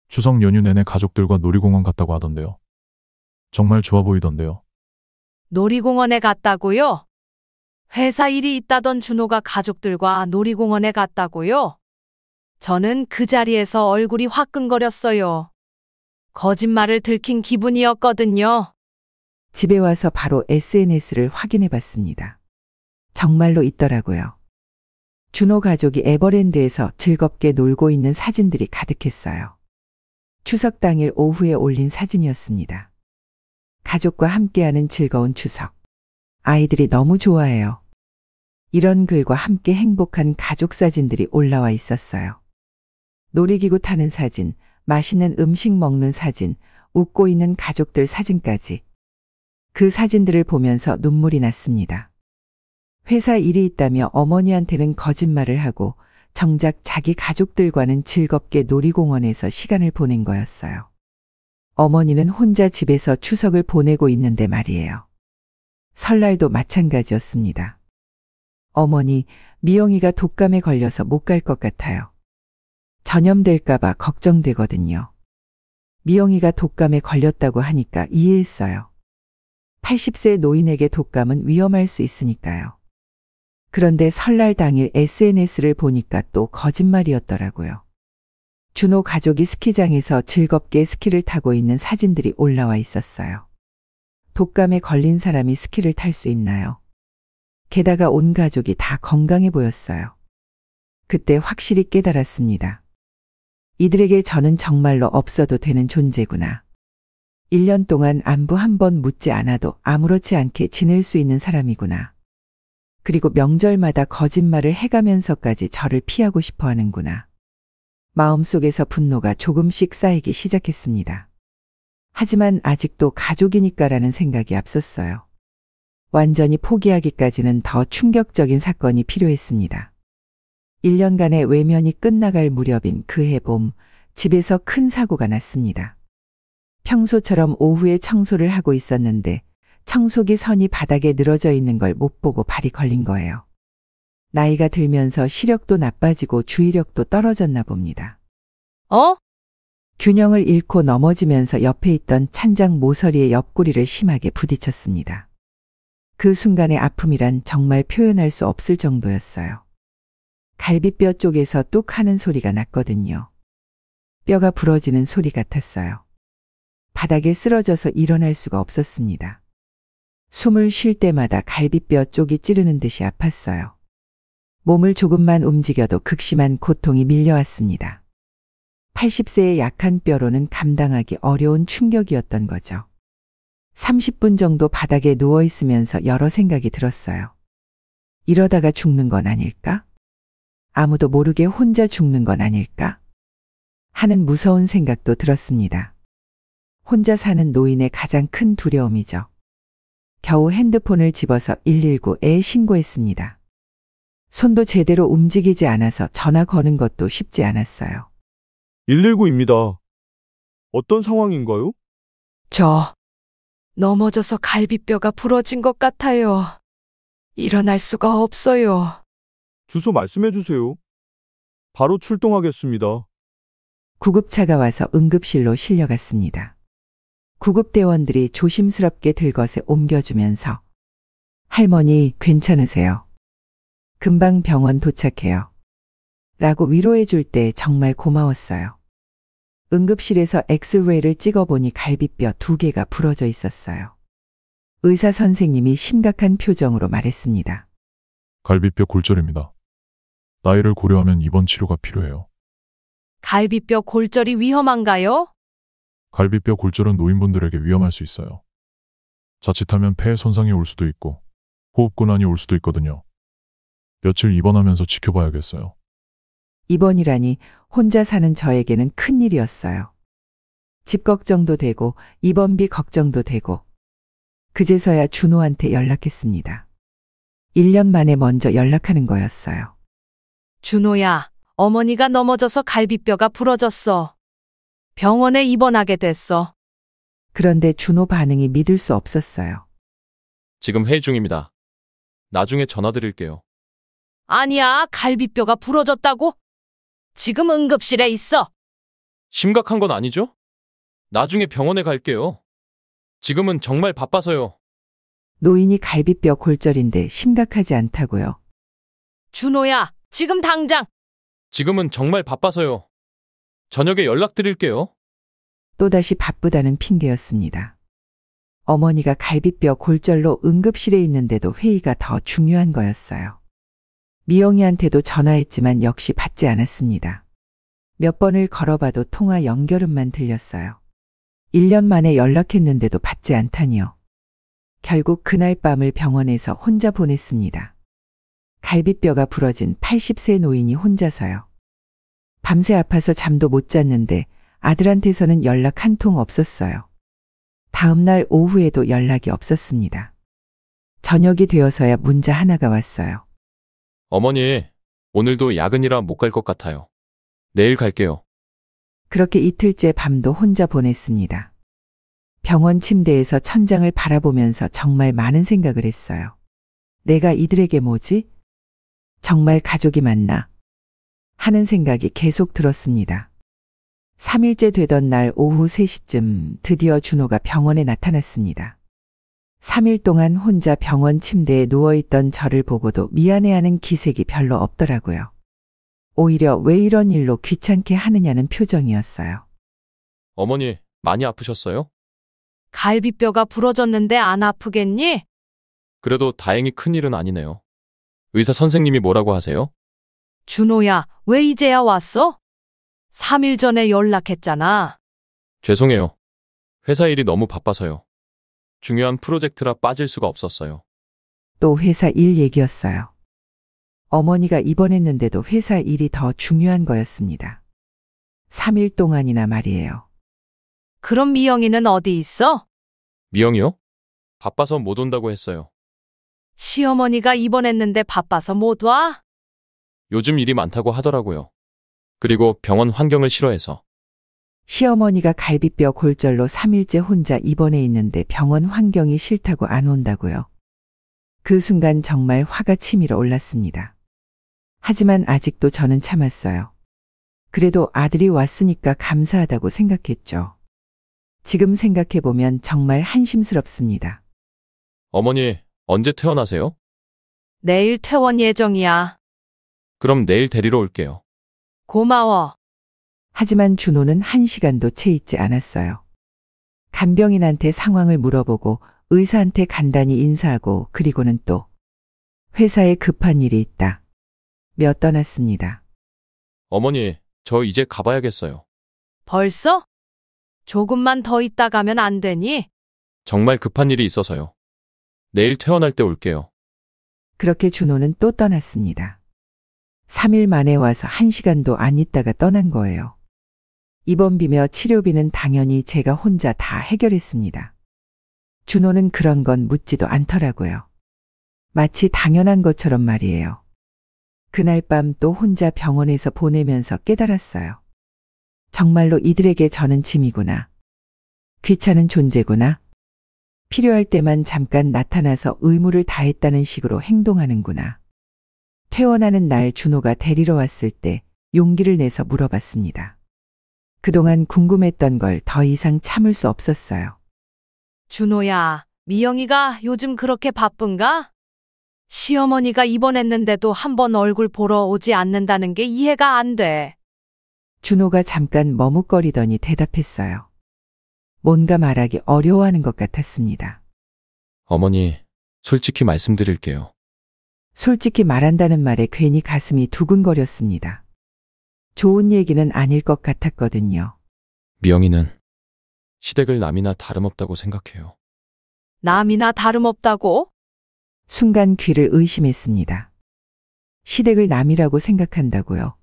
Speaker 8: 추석 연휴 내내 가족들과 놀이공원 갔다고 하던데요. 정말 좋아 보이던데요.
Speaker 4: 놀이공원에 갔다고요? 회사 일이 있다던 준호가 가족들과 놀이공원에 갔다고요? 저는 그 자리에서 얼굴이 화끈거렸어요. 거짓말을 들킨 기분이었거든요.
Speaker 3: 집에 와서 바로 SNS를 확인해 봤습니다. 정말로 있더라고요. 준호 가족이 에버랜드에서 즐겁게 놀고 있는 사진들이 가득했어요. 추석 당일 오후에 올린 사진이었습니다. 가족과 함께하는 즐거운 추석. 아이들이 너무 좋아해요. 이런 글과 함께 행복한 가족 사진들이 올라와 있었어요. 놀이기구 타는 사진, 맛있는 음식 먹는 사진, 웃고 있는 가족들 사진까지. 그 사진들을 보면서 눈물이 났습니다. 회사 일이 있다며 어머니한테는 거짓말을 하고 정작 자기 가족들과는 즐겁게 놀이공원에서 시간을 보낸 거였어요. 어머니는 혼자 집에서 추석을 보내고 있는데 말이에요. 설날도 마찬가지였습니다. 어머니, 미영이가 독감에 걸려서 못 갈 것 같아요. 전염될까봐 걱정되거든요. 미영이가 독감에 걸렸다고 하니까 이해했어요. 80세 노인에게 독감은 위험할 수 있으니까요. 그런데 설날 당일 SNS를 보니까 또 거짓말이었더라고요. 준호 가족이 스키장에서 즐겁게 스키를 타고 있는 사진들이 올라와 있었어요. 독감에 걸린 사람이 스키를 탈 수 있나요? 게다가 온 가족이 다 건강해 보였어요. 그때 확실히 깨달았습니다. 이들에게 저는 정말로 없어도 되는 존재구나. 1년 동안 안부 한 번 묻지 않아도 아무렇지 않게 지낼 수 있는 사람이구나. 그리고 명절마다 거짓말을 해가면서까지 저를 피하고 싶어 하는구나. 마음속에서 분노가 조금씩 쌓이기 시작했습니다. 하지만 아직도 가족이니까라는 생각이 앞섰어요. 완전히 포기하기까지는 더 충격적인 사건이 필요했습니다. 1년간의 외면이 끝나갈 무렵인 그해 봄, 집에서 큰 사고가 났습니다. 평소처럼 오후에 청소를 하고 있었는데 청소기 선이 바닥에 늘어져 있는 걸 못 보고 발이 걸린 거예요. 나이가 들면서 시력도 나빠지고 주의력도 떨어졌나 봅니다. 균형을 잃고 넘어지면서 옆에 있던 찬장 모서리의 옆구리를 심하게 부딪혔습니다. 그 순간의 아픔이란 정말 표현할 수 없을 정도였어요. 갈비뼈 쪽에서 뚝 하는 소리가 났거든요. 뼈가 부러지는 소리 같았어요. 바닥에 쓰러져서 일어날 수가 없었습니다. 숨을 쉴 때마다 갈비뼈 쪽이 찌르는 듯이 아팠어요. 몸을 조금만 움직여도 극심한 고통이 밀려왔습니다. 80세의 약한 뼈로는 감당하기 어려운 충격이었던 거죠. 30분 정도 바닥에 누워있으면서 여러 생각이 들었어요. 이러다가 죽는 건 아닐까? 아무도 모르게 혼자 죽는 건 아닐까? 하는 무서운 생각도 들었습니다. 혼자 사는 노인의 가장 큰 두려움이죠. 겨우 핸드폰을 집어서 119에 신고했습니다. 손도 제대로 움직이지 않아서 전화 거는 것도 쉽지 않았어요.
Speaker 5: 119입니다. 어떤 상황인가요?
Speaker 4: 저 넘어져서 갈비뼈가 부러진 것 같아요. 일어날 수가 없어요.
Speaker 5: 주소 말씀해 주세요. 바로 출동하겠습니다.
Speaker 3: 구급차가 와서 응급실로 실려갔습니다. 구급대원들이 조심스럽게 들것에 옮겨주면서 할머니 괜찮으세요? 금방 병원 도착해요. 라고 위로해 줄 때 정말 고마웠어요. 응급실에서 엑스레이를 찍어보니 갈비뼈 2개가 부러져 있었어요. 의사 선생님이 심각한 표정으로 말했습니다.
Speaker 8: 갈비뼈 골절입니다. 나이를 고려하면 입원 치료가 필요해요.
Speaker 4: 갈비뼈 골절이 위험한가요?
Speaker 8: 갈비뼈 골절은 노인분들에게 위험할 수 있어요. 자칫하면 폐에 손상이 올 수도 있고 호흡곤란이 올 수도 있거든요. 며칠 입원하면서 지켜봐야겠어요.
Speaker 3: 입원이라니 혼자 사는 저에게는 큰일이었어요. 집 걱정도 되고 입원비 걱정도 되고 그제서야 준호한테 연락했습니다. 1년 만에 먼저 연락하는 거였어요.
Speaker 4: 준호야, 어머니가 넘어져서 갈비뼈가 부러졌어. 병원에 입원하게 됐어.
Speaker 3: 그런데 준호 반응이 믿을 수 없었어요.
Speaker 2: 지금 회의 중입니다. 나중에 전화 드릴게요.
Speaker 4: 아니야, 갈비뼈가 부러졌다고? 지금 응급실에 있어.
Speaker 2: 심각한 건 아니죠? 나중에 병원에 갈게요. 지금은 정말 바빠서요.
Speaker 3: 노인이 갈비뼈 골절인데 심각하지 않다고요.
Speaker 4: 준호야, 지금 당장.
Speaker 2: 지금은 정말 바빠서요. 저녁에 연락드릴게요.
Speaker 3: 또다시 바쁘다는 핑계였습니다. 어머니가 갈비뼈 골절로 응급실에 있는데도 회의가 더 중요한 거였어요. 미영이한테도 전화했지만 역시 받지 않았습니다. 몇 번을 걸어봐도 통화 연결음만 들렸어요. 1년 만에 연락했는데도 받지 않다니요. 결국 그날 밤을 병원에서 혼자 보냈습니다. 갈비뼈가 부러진 80세 노인이 혼자서요. 밤새 아파서 잠도 못 잤는데 아들한테서는 연락 한 통 없었어요. 다음날 오후에도 연락이 없었습니다. 저녁이 되어서야 문자 하나가 왔어요.
Speaker 2: 어머니, 오늘도 야근이라 못 갈 것 같아요. 내일 갈게요.
Speaker 3: 그렇게 이틀째 밤도 혼자 보냈습니다. 병원 침대에서 천장을 바라보면서 정말 많은 생각을 했어요. 내가 이들에게 뭐지? 정말 가족이 맞나? 하는 생각이 계속 들었습니다. 3일째 되던 날 오후 3시쯤 드디어 준호가 병원에 나타났습니다. 3일 동안 혼자 병원 침대에 누워있던 저를 보고도 미안해하는 기색이 별로 없더라고요. 오히려 왜 이런 일로 귀찮게 하느냐는 표정이었어요.
Speaker 2: 어머니, 많이 아프셨어요?
Speaker 4: 갈비뼈가 부러졌는데 안 아프겠니?
Speaker 2: 그래도 다행히 큰일은 아니네요. 의사 선생님이 뭐라고 하세요?
Speaker 4: 준호야, 왜 이제야 왔어? 3일 전에 연락했잖아.
Speaker 2: 죄송해요. 회사 일이 너무 바빠서요. 중요한 프로젝트라 빠질 수가 없었어요.
Speaker 3: 또 회사 일 얘기였어요. 어머니가 입원했는데도 회사 일이 더 중요한 거였습니다. 3일 동안이나 말이에요.
Speaker 4: 그럼 미영이는 어디 있어?
Speaker 2: 미영이요? 바빠서 못 온다고 했어요.
Speaker 4: 시어머니가 입원했는데 바빠서 못 와?
Speaker 2: 요즘 일이 많다고 하더라고요. 그리고 병원 환경을 싫어해서.
Speaker 3: 시어머니가 갈비뼈 골절로 3일째 혼자 입원해 있는데 병원 환경이 싫다고 안 온다고요. 그 순간 정말 화가 치밀어 올랐습니다. 하지만 아직도 저는 참았어요. 그래도 아들이 왔으니까 감사하다고 생각했죠. 지금 생각해보면 정말 한심스럽습니다.
Speaker 2: 어머니, 언제 퇴원하세요?
Speaker 4: 내일 퇴원 예정이야.
Speaker 2: 그럼 내일 데리러 올게요.
Speaker 4: 고마워.
Speaker 3: 하지만 준호는 1시간도 채 있지 않았어요. 간병인한테 상황을 물어보고 의사한테 간단히 인사하고 그리고는 또 회사에 급한 일이 있다. 며 떠났습니다.
Speaker 2: 어머니, 저 이제 가봐야겠어요.
Speaker 4: 벌써? 조금만 더 있다 가면 안 되니?
Speaker 2: 정말 급한 일이 있어서요. 내일 퇴원할 때 올게요.
Speaker 3: 그렇게 준호는 또 떠났습니다. 3일 만에 와서 1시간도 안 있다가 떠난 거예요. 입원비며 치료비는 당연히 제가 혼자 다 해결했습니다. 준호는 그런 건 묻지도 않더라고요. 마치 당연한 것처럼 말이에요. 그날 밤 또 혼자 병원에서 보내면서 깨달았어요. 정말로 이들에게 저는 짐이구나. 귀찮은 존재구나. 필요할 때만 잠깐 나타나서 의무를 다했다는 식으로 행동하는구나. 퇴원하는 날 준호가 데리러 왔을 때 용기를 내서 물어봤습니다. 그동안 궁금했던 걸 더 이상 참을 수 없었어요.
Speaker 4: 준호야, 미영이가 요즘 그렇게 바쁜가? 시어머니가 입원했는데도 한번 얼굴 보러 오지 않는다는 게 이해가 안 돼.
Speaker 3: 준호가 잠깐 머뭇거리더니 대답했어요. 뭔가 말하기 어려워하는 것 같았습니다.
Speaker 2: 어머니, 솔직히 말씀드릴게요.
Speaker 3: 솔직히 말한다는 말에 괜히 가슴이 두근거렸습니다. 좋은 얘기는 아닐 것 같았거든요.
Speaker 2: 미영이는 시댁을 남이나 다름없다고 생각해요.
Speaker 4: 남이나 다름없다고?
Speaker 3: 순간 귀를 의심했습니다. 시댁을 남이라고 생각한다고요.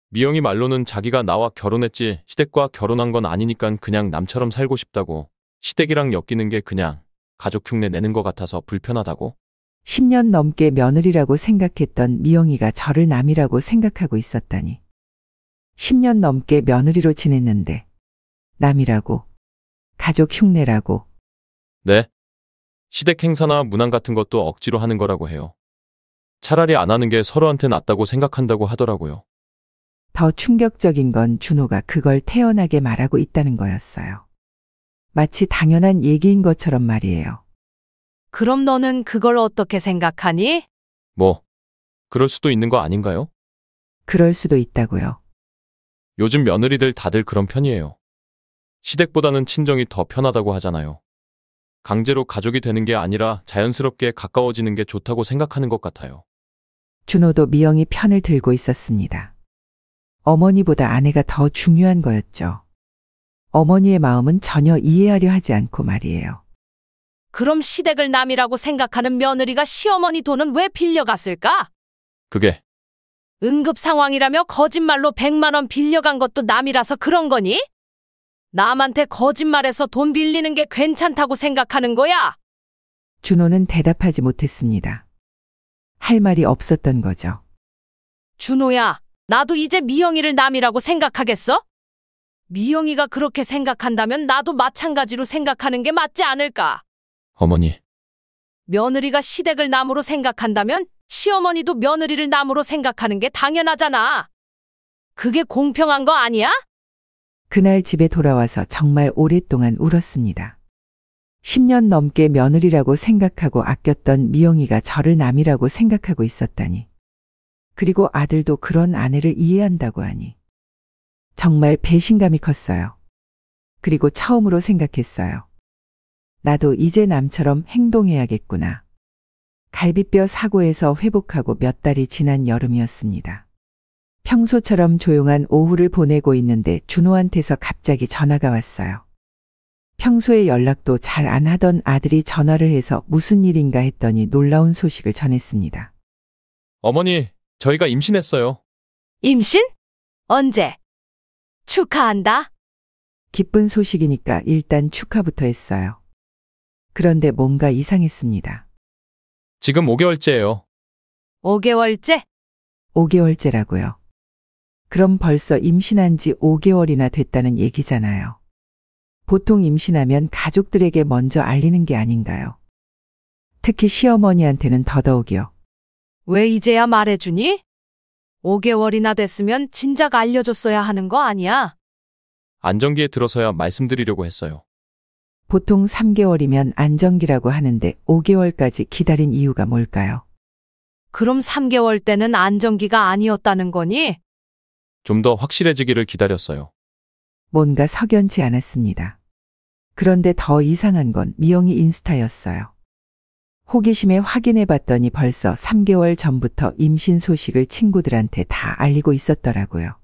Speaker 2: 미영이 말로는 자기가 나와 결혼했지 시댁과 결혼한 건 아니니까 그냥 남처럼 살고 싶다고, 시댁이랑 엮이는 게 그냥 가족 흉내 내는 것 같아서 불편하다고.
Speaker 3: 10년 넘게 며느리라고 생각했던 미영이가 저를 남이라고 생각하고 있었다니. 10년 넘게 며느리로 지냈는데 남이라고, 가족 흉내라고.
Speaker 2: 네? 시댁 행사나 문안 같은 것도 억지로 하는 거라고 해요. 차라리 안 하는 게 서로한테 낫다고 생각한다고 하더라고요.
Speaker 3: 더 충격적인 건 준호가 그걸 태연하게 말하고 있다는 거였어요. 마치 당연한 얘기인 것처럼 말이에요.
Speaker 4: 그럼 너는 그걸 어떻게 생각하니?
Speaker 2: 뭐, 그럴 수도 있는 거 아닌가요?
Speaker 3: 그럴 수도 있다고요.
Speaker 2: 요즘 며느리들 다들 그런 편이에요. 시댁보다는 친정이 더 편하다고 하잖아요. 강제로 가족이 되는 게 아니라 자연스럽게 가까워지는 게 좋다고 생각하는 것 같아요.
Speaker 3: 준호도 미영이 편을 들고 있었습니다. 어머니보다 아내가 더 중요한 거였죠. 어머니의 마음은 전혀 이해하려 하지 않고 말이에요.
Speaker 4: 그럼 시댁을 남이라고 생각하는 며느리가 시어머니 돈은 왜 빌려갔을까?
Speaker 2: 그게
Speaker 4: 응급 상황이라며 거짓말로 100만 원 빌려간 것도 남이라서 그런 거니? 남한테 거짓말해서 돈 빌리는 게 괜찮다고 생각하는 거야?
Speaker 3: 준호는 대답하지 못했습니다. 할 말이 없었던 거죠.
Speaker 4: 준호야, 나도 이제 미영이를 남이라고 생각하겠어? 미영이가 그렇게 생각한다면 나도 마찬가지로 생각하는 게 맞지 않을까?
Speaker 2: 어머니,
Speaker 4: 며느리가 시댁을 남으로 생각한다면 시어머니도 며느리를 남으로 생각하는 게 당연하잖아. 그게 공평한 거 아니야?
Speaker 3: 그날 집에 돌아와서 정말 오랫동안 울었습니다. 10년 넘게 며느리라고 생각하고 아꼈던 미영이가 저를 남이라고 생각하고 있었다니. 그리고 아들도 그런 아내를 이해한다고 하니. 정말 배신감이 컸어요. 그리고 처음으로 생각했어요. 나도 이제 남처럼 행동해야겠구나. 갈비뼈 사고에서 회복하고 몇 달이 지난 여름이었습니다. 평소처럼 조용한 오후를 보내고 있는데 준호한테서 갑자기 전화가 왔어요. 평소에 연락도 잘 안 하던 아들이 전화를 해서 무슨 일인가 했더니 놀라운 소식을 전했습니다.
Speaker 2: 어머니, 저희가 임신했어요.
Speaker 4: 임신? 언제? 축하한다.
Speaker 3: 기쁜 소식이니까 일단 축하부터 했어요. 그런데 뭔가 이상했습니다.
Speaker 2: 지금 5개월째예요.
Speaker 4: 5개월째?
Speaker 3: 5개월째라고요. 그럼 벌써 임신한 지 5개월이나 됐다는 얘기잖아요. 보통 임신하면 가족들에게 먼저 알리는 게 아닌가요? 특히 시어머니한테는 더더욱이요.
Speaker 4: 왜 이제야 말해주니? 5개월이나 됐으면 진작 알려줬어야 하는 거 아니야?
Speaker 2: 안정기에 들어서야 말씀드리려고 했어요.
Speaker 3: 보통 3개월이면 안정기라고 하는데 5개월까지 기다린 이유가 뭘까요?
Speaker 4: 그럼 3개월 때는 안정기가 아니었다는 거니?
Speaker 2: 좀 더 확실해지기를 기다렸어요.
Speaker 3: 뭔가 석연치 않았습니다. 그런데 더 이상한 건 미영이 인스타였어요. 호기심에 확인해 봤더니 벌써 3개월 전부터 임신 소식을 친구들한테 다 알리고 있었더라고요.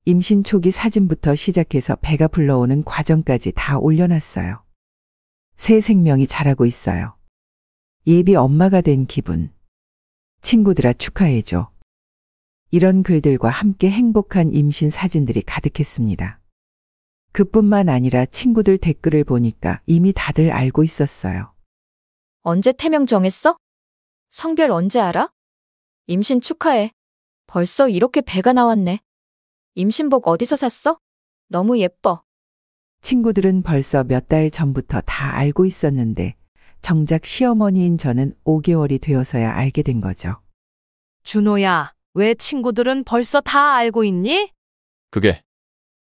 Speaker 3: 임신 초기 사진부터 시작해서 배가 불러오는 과정까지 다 올려놨어요. 새 생명이 자라고 있어요. 예비 엄마가 된 기분. 친구들아 축하해줘. 이런 글들과 함께 행복한 임신 사진들이 가득했습니다. 그뿐만 아니라 친구들 댓글을 보니까 이미 다들 알고 있었어요.
Speaker 1: 언제 태명 정했어? 성별 언제 알아? 임신 축하해. 벌써 이렇게 배가 나왔네. 임신복 어디서 샀어? 너무 예뻐.
Speaker 3: 친구들은 벌써 몇 달 전부터 다 알고 있었는데 정작 시어머니인 저는 5개월이 되어서야 알게 된 거죠.
Speaker 4: 준호야, 왜 친구들은 벌써 다 알고 있니?
Speaker 2: 그게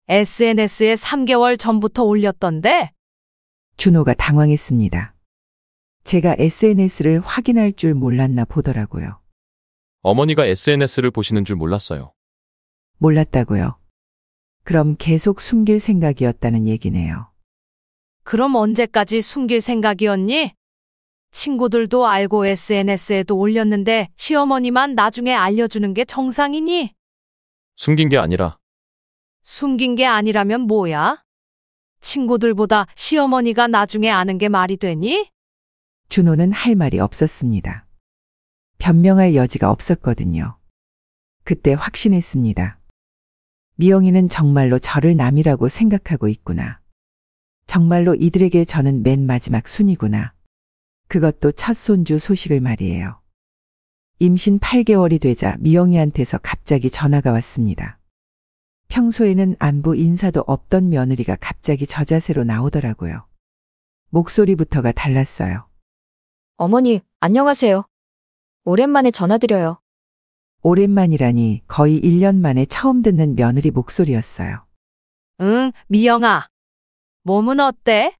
Speaker 4: SNS에 3개월 전부터 올렸던데?
Speaker 3: 준호가 당황했습니다. 제가 SNS를 확인할 줄 몰랐나 보더라고요.
Speaker 2: 어머니가 SNS를 보시는 줄 몰랐어요.
Speaker 3: 몰랐다고요. 그럼 계속 숨길 생각이었다는 얘기네요.
Speaker 4: 그럼 언제까지 숨길 생각이었니? 친구들도 알고 SNS에도 올렸는데 시어머니만 나중에 알려주는 게 정상이니?
Speaker 2: 숨긴 게 아니라
Speaker 4: 숨긴 게 아니라면 뭐야? 친구들보다 시어머니가 나중에 아는 게 말이 되니?
Speaker 3: 준호는 할 말이 없었습니다. 변명할 여지가 없었거든요. 그때 확신했습니다. 미영이는 정말로 저를 남이라고 생각하고 있구나. 정말로 이들에게 저는 맨 마지막 순이구나. 그것도 첫 손주 소식을 말이에요. 임신 8개월이 되자 미영이한테서 갑자기 전화가 왔습니다. 평소에는 안부 인사도 없던 며느리가 갑자기 저 자세로 나오더라고요. 목소리부터가 달랐어요.
Speaker 1: 어머니, 안녕하세요. 오랜만에 전화드려요.
Speaker 3: 오랜만이라니 거의 1년 만에 처음 듣는 며느리 목소리였어요.
Speaker 4: 응, 미영아. 몸은 어때?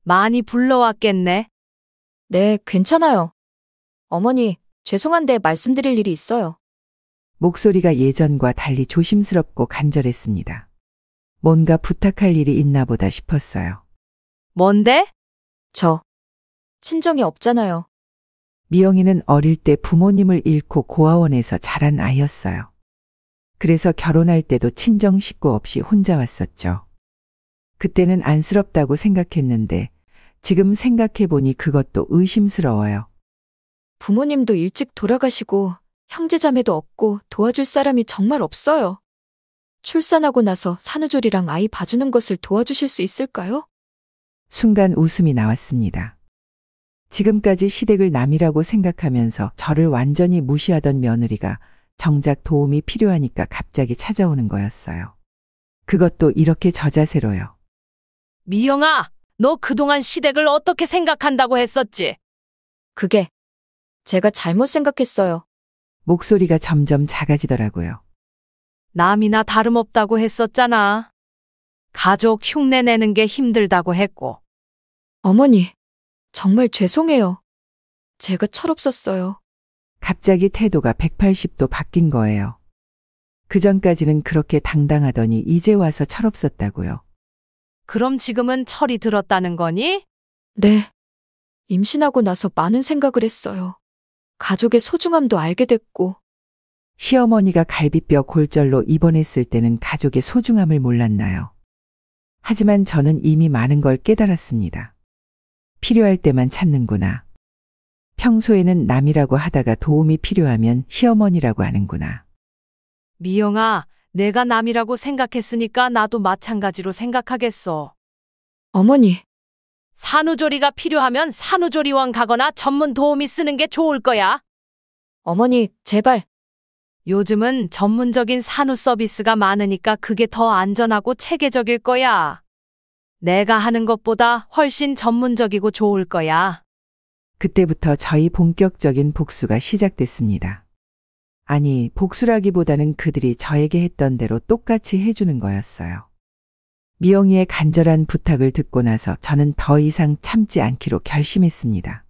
Speaker 4: 많이 불러왔겠네.
Speaker 1: 네, 괜찮아요. 어머니, 죄송한데 말씀드릴 일이 있어요.
Speaker 3: 목소리가 예전과 달리 조심스럽고 간절했습니다. 뭔가 부탁할 일이 있나 보다 싶었어요.
Speaker 4: 뭔데?
Speaker 1: 저, 친정이 없잖아요.
Speaker 3: 미영이는 어릴 때 부모님을 잃고 고아원에서 자란 아이였어요. 그래서 결혼할 때도 친정 식구 없이 혼자 왔었죠. 그때는 안쓰럽다고 생각했는데 지금 생각해보니 그것도 의심스러워요.
Speaker 1: 부모님도 일찍 돌아가시고 형제자매도 없고 도와줄 사람이 정말 없어요. 출산하고 나서 산후조리랑 아이 봐주는 것을 도와주실 수 있을까요?
Speaker 3: 순간 웃음이 나왔습니다. 지금까지 시댁을 남이라고 생각하면서 저를 완전히 무시하던 며느리가 정작 도움이 필요하니까 갑자기 찾아오는 거였어요. 그것도 이렇게 저자세로요.
Speaker 4: 미영아, 너 그동안 시댁을 어떻게 생각한다고 했었지?
Speaker 1: 그게 제가 잘못 생각했어요.
Speaker 3: 목소리가 점점 작아지더라고요.
Speaker 4: 남이나 다름없다고 했었잖아. 가족 흉내 내는 게 힘들다고 했고.
Speaker 1: 어머니, 정말 죄송해요. 제가 철없었어요.
Speaker 3: 갑자기 태도가 180도 바뀐 거예요. 그전까지는 그렇게 당당하더니 이제 와서 철없었다고요.
Speaker 4: 그럼 지금은 철이 들었다는 거니?
Speaker 1: 네. 임신하고 나서 많은 생각을 했어요. 가족의 소중함도 알게 됐고.
Speaker 3: 시어머니가 갈비뼈 골절로 입원했을 때는 가족의 소중함을 몰랐나요? 하지만 저는 이미 많은 걸 깨달았습니다. 필요할 때만 찾는구나. 평소에는 남이라고 하다가 도움이 필요하면 시어머니라고 하는구나.
Speaker 4: 미영아, 내가 남이라고 생각했으니까 나도 마찬가지로 생각하겠어.
Speaker 1: 어머니,
Speaker 4: 산후조리가 필요하면 산후조리원 가거나 전문 도우미 쓰는 게 좋을 거야.
Speaker 1: 어머니, 제발.
Speaker 4: 요즘은 전문적인 산후 서비스가 많으니까 그게 더 안전하고 체계적일 거야. 내가 하는 것보다 훨씬 전문적이고 좋을 거야.
Speaker 3: 그때부터 저희 본격적인 복수가 시작됐습니다. 아니, 복수라기보다는 그들이 저에게 했던 대로 똑같이 해주는 거였어요. 미영이의 간절한 부탁을 듣고 나서 저는 더 이상 참지 않기로 결심했습니다.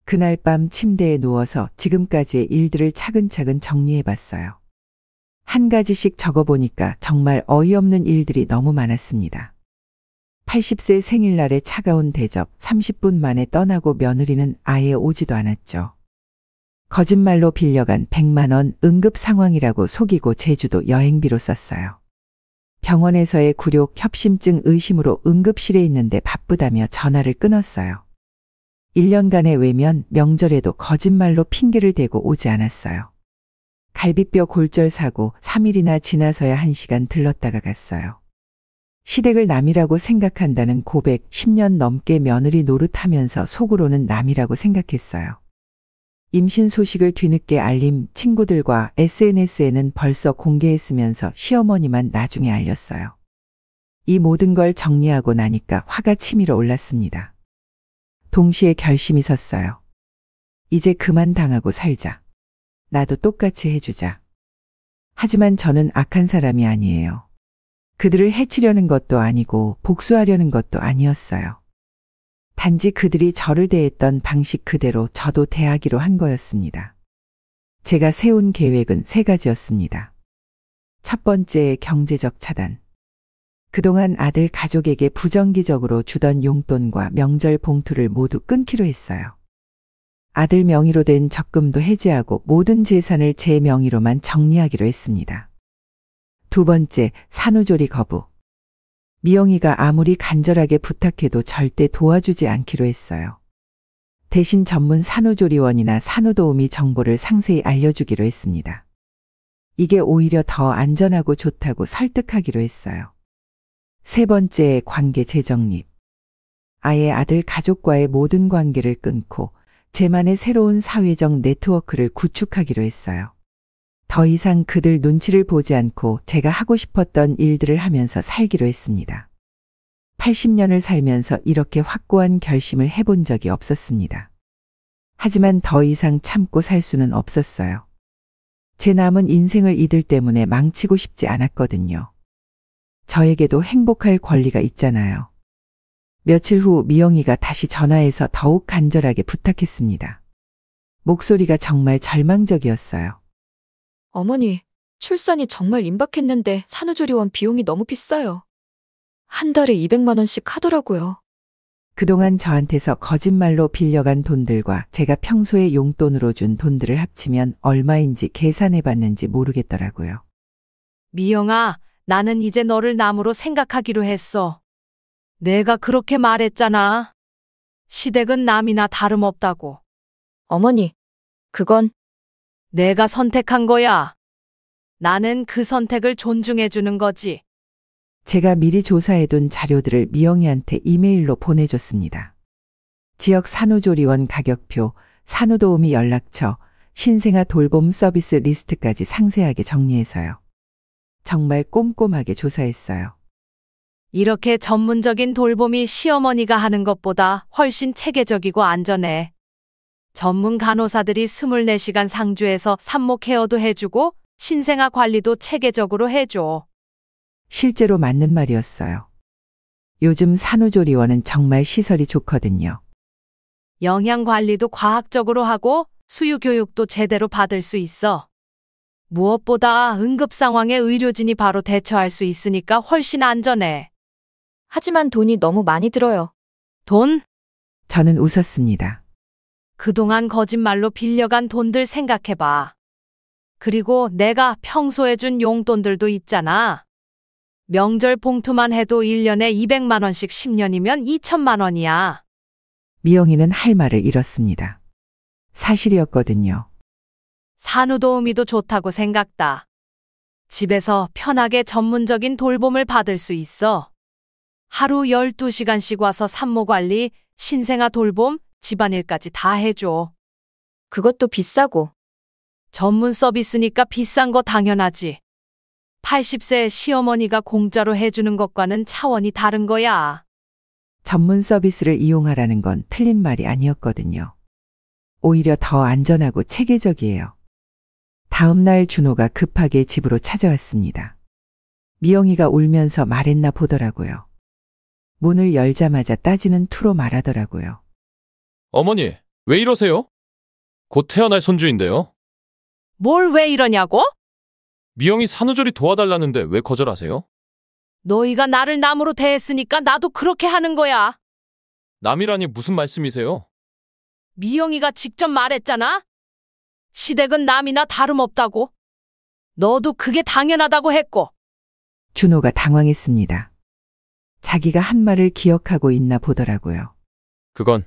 Speaker 3: 그날 밤 침대에 누워서 지금까지의 일들을 차근차근 정리해봤어요. 한 가지씩 적어보니까 정말 어이없는 일들이 너무 많았습니다. 80세 생일날에 차가운 대접 30분 만에 떠나고 며느리는 아예 오지도 않았죠. 거짓말로 빌려간 100만 원 응급 상황이라고 속이고 제주도 여행비로 썼어요. 병원에서의 굴욕 협심증 의심으로 응급실에 있는데 바쁘다며 전화를 끊었어요. 1년간의 외면, 명절에도 거짓말로 핑계를 대고 오지 않았어요. 갈비뼈 골절 사고 3일이나 지나서야 1시간 들렀다가 갔어요. 시댁을 남이라고 생각한다는 고백 10년 넘게 며느리 노릇하면서 속으로는 남이라고 생각했어요. 임신 소식을 뒤늦게 알림 친구들과 SNS에는 벌써 공개했으면서 시어머니만 나중에 알렸어요. 이 모든 걸 정리하고 나니까 화가 치밀어 올랐습니다. 동시에 결심이 섰어요. 이제 그만 당하고 살자. 나도 똑같이 해주자. 하지만 저는 악한 사람이 아니에요. 그들을 해치려는 것도 아니고 복수하려는 것도 아니었어요. 단지 그들이 저를 대했던 방식 그대로 저도 대하기로 한 거였습니다. 제가 세운 계획은 3가지였습니다. 첫 번째, 경제적 차단. 그동안 아들 가족에게 부정기적으로 주던 용돈과 명절 봉투를 모두 끊기로 했어요. 아들 명의로 된 적금도 해지하고 모든 재산을 제 명의로만 정리하기로 했습니다. 두 번째, 산후조리 거부. 미영이가 아무리 간절하게 부탁해도 절대 도와주지 않기로 했어요. 대신 전문 산후조리원이나 산후도우미 정보를 상세히 알려주기로 했습니다. 이게 오히려 더 안전하고 좋다고 설득하기로 했어요. 세 번째, 관계 재정립. 아예 아들 가족과의 모든 관계를 끊고 제만의 새로운 사회적 네트워크를 구축하기로 했어요. 더 이상 그들 눈치를 보지 않고 제가 하고 싶었던 일들을 하면서 살기로 했습니다. 80년을 살면서 이렇게 확고한 결심을 해본 적이 없었습니다. 하지만 더 이상 참고 살 수는 없었어요. 제 남은 인생을 이들 때문에 망치고 싶지 않았거든요. 저에게도 행복할 권리가 있잖아요. 며칠 후 미영이가 다시 전화해서 더욱 간절하게 부탁했습니다. 목소리가 정말 절망적이었어요.
Speaker 1: 어머니, 출산이 정말 임박했는데 산후조리원 비용이 너무 비싸요. 한 달에 200만 원씩 하더라고요.
Speaker 3: 그동안 저한테서 거짓말로 빌려간 돈들과 제가 평소에 용돈으로 준 돈들을 합치면 얼마인지 계산해봤는지 모르겠더라고요.
Speaker 4: 미영아, 나는 이제 너를 남으로 생각하기로 했어. 내가 그렇게 말했잖아. 시댁은 남이나 다름없다고.
Speaker 1: 어머니, 그건
Speaker 4: 내가 선택한 거야. 나는 그 선택을 존중해주는 거지.
Speaker 3: 제가 미리 조사해둔 자료들을 미영이한테 이메일로 보내줬습니다. 지역 산후조리원 가격표, 산후도우미 연락처, 신생아 돌봄 서비스 리스트까지 상세하게 정리해서요. 정말 꼼꼼하게 조사했어요.
Speaker 4: 이렇게 전문적인 돌봄이 시어머니가 하는 것보다 훨씬 체계적이고 안전해. 전문 간호사들이 24시간 상주해서 산모 케어도 해주고 신생아 관리도 체계적으로 해줘.
Speaker 3: 실제로 맞는 말이었어요. 요즘 산후조리원은 정말 시설이 좋거든요.
Speaker 4: 영양 관리도 과학적으로 하고 수유 교육도 제대로 받을 수 있어. 무엇보다 응급 상황에 의료진이 바로 대처할 수 있으니까 훨씬 안전해.
Speaker 1: 하지만 돈이 너무 많이 들어요.
Speaker 4: 돈?
Speaker 3: 저는 웃었습니다.
Speaker 4: 그동안 거짓말로 빌려간 돈들 생각해봐. 그리고 내가 평소에 준 용돈들도 있잖아. 명절 봉투만 해도 1년에 200만 원씩 10년이면 2천만 원이야.
Speaker 3: 미영이는 할 말을 잃었습니다. 사실이었거든요.
Speaker 4: 산후도우미도 좋다고 생각다. 집에서 편하게 전문적인 돌봄을 받을 수 있어. 하루 12시간씩 와서 산모 관리, 신생아 돌봄, 집안일까지 다 해줘.
Speaker 1: 그것도 비싸고.
Speaker 4: 전문 서비스니까 비싼 거 당연하지. 80세 시어머니가 공짜로 해주는 것과는 차원이 다른 거야.
Speaker 3: 전문 서비스를 이용하라는 건 틀린 말이 아니었거든요. 오히려 더 안전하고 체계적이에요. 다음 날 준호가 급하게 집으로 찾아왔습니다. 미영이가 울면서 말했나 보더라고요. 문을 열자마자 따지는 투로 말하더라고요.
Speaker 2: 어머니, 왜 이러세요? 곧 태어날 손주인데요.
Speaker 4: 뭘 왜 이러냐고?
Speaker 2: 미영이 산후조리 도와달라는데 왜 거절하세요?
Speaker 4: 너희가 나를 남으로 대했으니까 나도 그렇게 하는 거야.
Speaker 2: 남이라니 무슨 말씀이세요?
Speaker 4: 미영이가 직접 말했잖아. 시댁은 남이나 다름없다고. 너도 그게 당연하다고 했고.
Speaker 3: 준호가 당황했습니다. 자기가 한 말을 기억하고 있나 보더라고요.
Speaker 2: 그건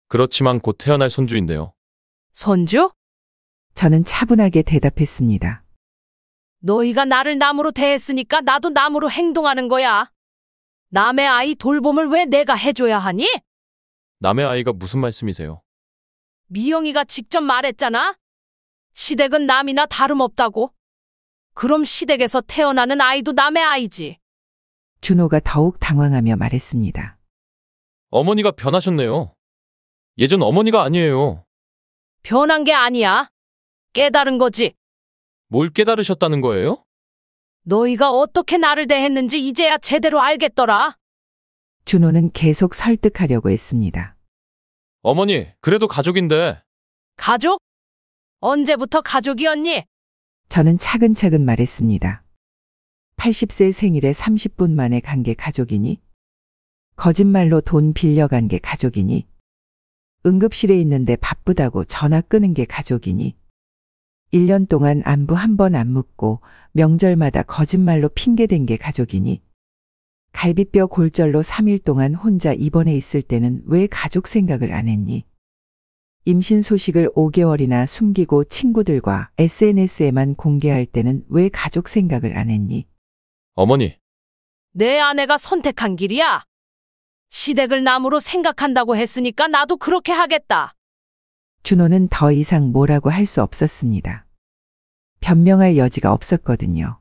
Speaker 2: 그렇지만 곧 태어날 손주인데요.
Speaker 4: 손주?
Speaker 3: 저는 차분하게 대답했습니다.
Speaker 4: 너희가 나를 남으로 대했으니까 나도 남으로 행동하는 거야. 남의 아이 돌봄을 왜 내가 해줘야 하니?
Speaker 2: 남의 아이가 무슨 말씀이세요?
Speaker 4: 미영이가 직접 말했잖아. 시댁은 남이나 다름없다고. 그럼 시댁에서 태어나는 아이도 남의 아이지.
Speaker 3: 준호가 더욱 당황하며 말했습니다.
Speaker 2: 어머니가 변하셨네요. 예전 어머니가 아니에요.
Speaker 4: 변한 게 아니야. 깨달은 거지.
Speaker 2: 뭘 깨달으셨다는 거예요?
Speaker 4: 너희가 어떻게 나를 대했는지 이제야 제대로 알겠더라.
Speaker 3: 준호는 계속 설득하려고 했습니다.
Speaker 2: 어머니, 그래도 가족인데.
Speaker 4: 가족? 언제부터 가족이었니?
Speaker 3: 저는 차근차근 말했습니다. 80세 생일에 30분 만에 간 게 가족이니? 거짓말로 돈 빌려간 게 가족이니? 응급실에 있는데 바쁘다고 전화 끄는 게 가족이니? 1년 동안 안부 한 번 안 묻고 명절마다 거짓말로 핑계댄 게 가족이니? 갈비뼈 골절로 3일 동안 혼자 입원해 있을 때는 왜 가족 생각을 안 했니? 임신 소식을 5개월이나 숨기고 친구들과 SNS에만 공개할 때는 왜 가족 생각을 안 했니?
Speaker 2: 어머니,
Speaker 4: 내 아내가 선택한 길이야. 시댁을 남으로 생각한다고 했으니까 나도 그렇게 하겠다.
Speaker 3: 준호는 더 이상 뭐라고 할 수 없었습니다. 변명할 여지가 없었거든요.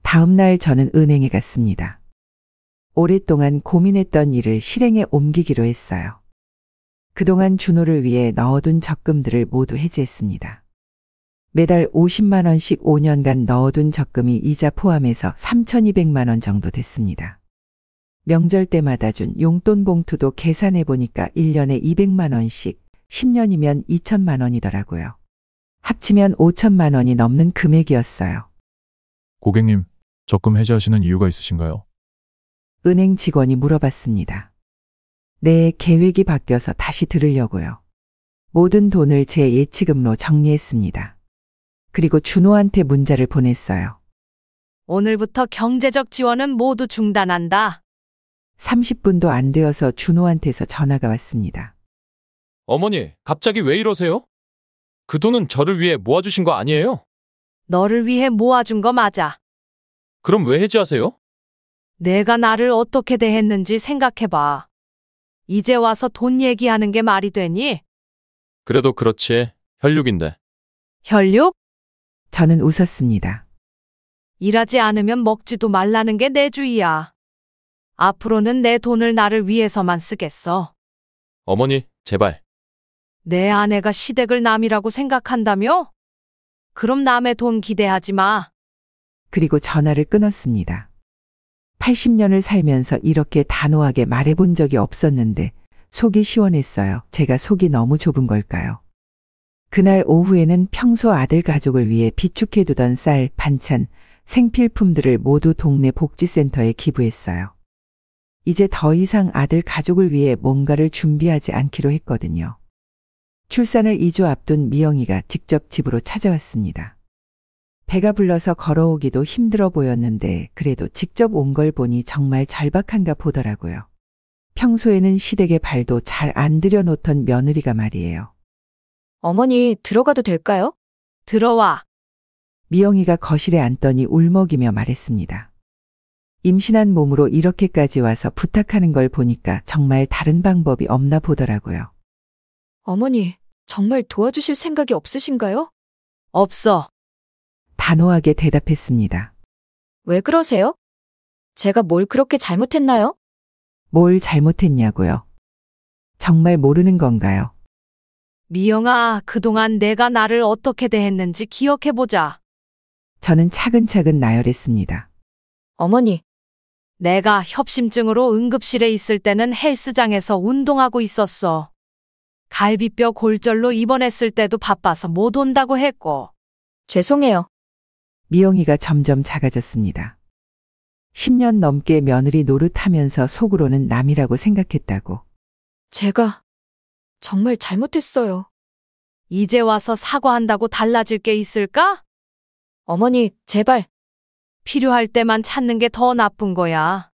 Speaker 3: 다음 날 저는 은행에 갔습니다. 오랫동안 고민했던 일을 실행에 옮기기로 했어요. 그동안 준호를 위해 넣어둔 적금들을 모두 해지했습니다. 매달 50만 원씩 5년간 넣어둔 적금이 이자 포함해서 3,200만 원 정도 됐습니다. 명절 때마다 준 용돈 봉투도 계산해 보니까 1년에 200만 원씩 10년이면 2천만 원이더라고요. 합치면 5천만 원이 넘는 금액이었어요.
Speaker 8: 고객님, 적금 해지하시는 이유가 있으신가요?
Speaker 3: 은행 직원이 물어봤습니다. 네, 계획이 바뀌어서 다시 들으려고요. 모든 돈을 제 예치금로 정리했습니다. 그리고 준호한테 문자를 보냈어요.
Speaker 4: 오늘부터 경제적 지원은 모두 중단한다.
Speaker 3: 30분도 안 되어서 준호한테서 전화가 왔습니다.
Speaker 2: 어머니, 갑자기 왜 이러세요? 그 돈은 저를 위해 모아주신 거 아니에요?
Speaker 4: 너를 위해 모아준 거 맞아.
Speaker 2: 그럼 왜 해지하세요?
Speaker 4: 내가 나를 어떻게 대했는지 생각해봐. 이제 와서 돈 얘기하는 게 말이 되니?
Speaker 2: 그래도 그렇지, 혈육인데.
Speaker 4: 혈육?
Speaker 3: 저는 웃었습니다.
Speaker 4: 일하지 않으면 먹지도 말라는 게 내 주의야. 앞으로는 내 돈을 나를 위해서만 쓰겠어.
Speaker 2: 어머니, 제발.
Speaker 4: 내 아내가 시댁을 남이라고 생각한다며? 그럼 남의 돈 기대하지 마.
Speaker 3: 그리고 전화를 끊었습니다. 80년을 살면서 이렇게 단호하게 말해본 적이 없었는데 속이 시원했어요. 제가 속이 너무 좁은 걸까요? 그날 오후에는 평소 아들 가족을 위해 비축해두던 쌀, 반찬, 생필품들을 모두 동네 복지센터에 기부했어요. 이제 더 이상 아들 가족을 위해 뭔가를 준비하지 않기로 했거든요. 출산을 2주 앞둔 미영이가 직접 집으로 찾아왔습니다. 배가 불러서 걸어오기도 힘들어 보였는데 그래도 직접 온 걸 보니 정말 절박한가 보더라고요. 평소에는 시댁에 발도 잘 안 들여놓던 며느리가 말이에요.
Speaker 1: 어머니, 들어가도 될까요?
Speaker 4: 들어와.
Speaker 3: 미영이가 거실에 앉더니 울먹이며 말했습니다. 임신한 몸으로 이렇게까지 와서 부탁하는 걸 보니까 정말 다른 방법이 없나 보더라고요.
Speaker 1: 어머니, 정말 도와주실 생각이 없으신가요?
Speaker 4: 없어.
Speaker 3: 단호하게 대답했습니다.
Speaker 1: 왜 그러세요? 제가 뭘 그렇게 잘못했나요?
Speaker 3: 뭘 잘못했냐고요? 정말 모르는 건가요?
Speaker 4: 미영아, 그동안 내가 나를 어떻게 대했는지 기억해보자.
Speaker 3: 저는 차근차근 나열했습니다.
Speaker 1: 어머니,
Speaker 4: 내가 협심증으로 응급실에 있을 때는 헬스장에서 운동하고 있었어. 갈비뼈 골절로 입원했을 때도 바빠서 못 온다고 했고.
Speaker 1: 죄송해요.
Speaker 3: 미영이가 점점 작아졌습니다. 10년 넘게 며느리 노릇하면서 속으로는 남이라고 생각했다고.
Speaker 1: 제가 정말 잘못했어요.
Speaker 4: 이제 와서 사과한다고 달라질 게 있을까?
Speaker 1: 어머니, 제발.
Speaker 4: 필요할 때만 찾는 게 더 나쁜 거야.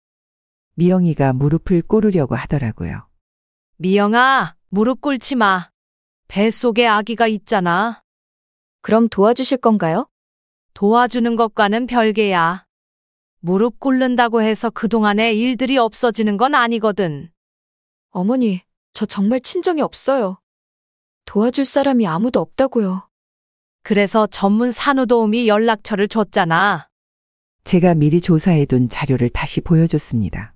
Speaker 3: 미영이가 무릎을 꿇으려고 하더라고요.
Speaker 4: 미영아, 무릎 꿇지 마. 뱃속에 아기가 있잖아.
Speaker 1: 그럼 도와주실 건가요?
Speaker 4: 도와주는 것과는 별개야. 무릎 꿇는다고 해서 그동안의 일들이 없어지는 건 아니거든.
Speaker 1: 어머니, 저 정말 친정이 없어요. 도와줄 사람이 아무도 없다고요.
Speaker 4: 그래서 전문 산후도우미 연락처를 줬잖아.
Speaker 3: 제가 미리 조사해둔 자료를 다시 보여줬습니다.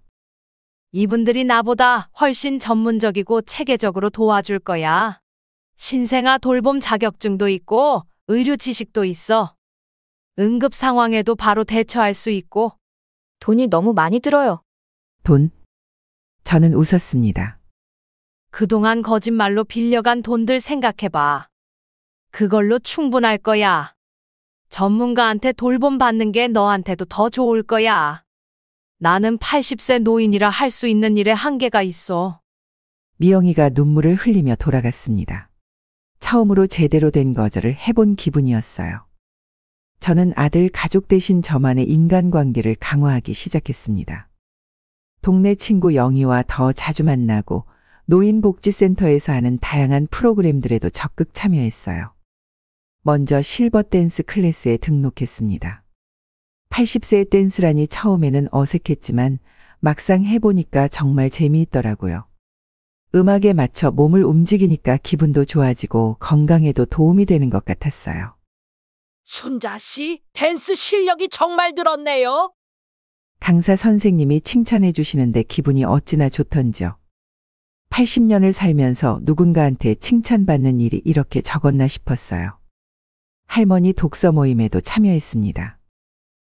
Speaker 4: 이분들이 나보다 훨씬 전문적이고 체계적으로 도와줄 거야. 신생아 돌봄 자격증도 있고 의료 지식도 있어. 응급 상황에도 바로 대처할 수 있고.
Speaker 1: 돈이 너무 많이 들어요.
Speaker 3: 돈? 저는 웃었습니다.
Speaker 4: 그동안 거짓말로 빌려간 돈들 생각해봐. 그걸로 충분할 거야. 전문가한테 돌봄 받는 게 너한테도 더 좋을 거야. 나는 80세 노인이라 할 수 있는 일에 한계가 있어.
Speaker 3: 미영이가 눈물을 흘리며 돌아갔습니다. 처음으로 제대로 된 거절을 해본 기분이었어요. 저는 아들 가족 대신 저만의 인간관계를 강화하기 시작했습니다. 동네 친구 영희와 더 자주 만나고 노인복지센터에서 하는 다양한 프로그램들에도 적극 참여했어요. 먼저 실버 댄스 클래스에 등록했습니다. 80세의 댄스라니 처음에는 어색했지만 막상 해보니까 정말 재미있더라고요. 음악에 맞춰 몸을 움직이니까 기분도 좋아지고 건강에도 도움이 되는 것 같았어요.
Speaker 7: 순자 씨, 댄스 실력이 정말 늘었네요.
Speaker 3: 강사 선생님이 칭찬해 주시는데 기분이 어찌나 좋던지요. 80년을 살면서 누군가한테 칭찬받는 일이 이렇게 적었나 싶었어요. 할머니 독서 모임에도 참여했습니다.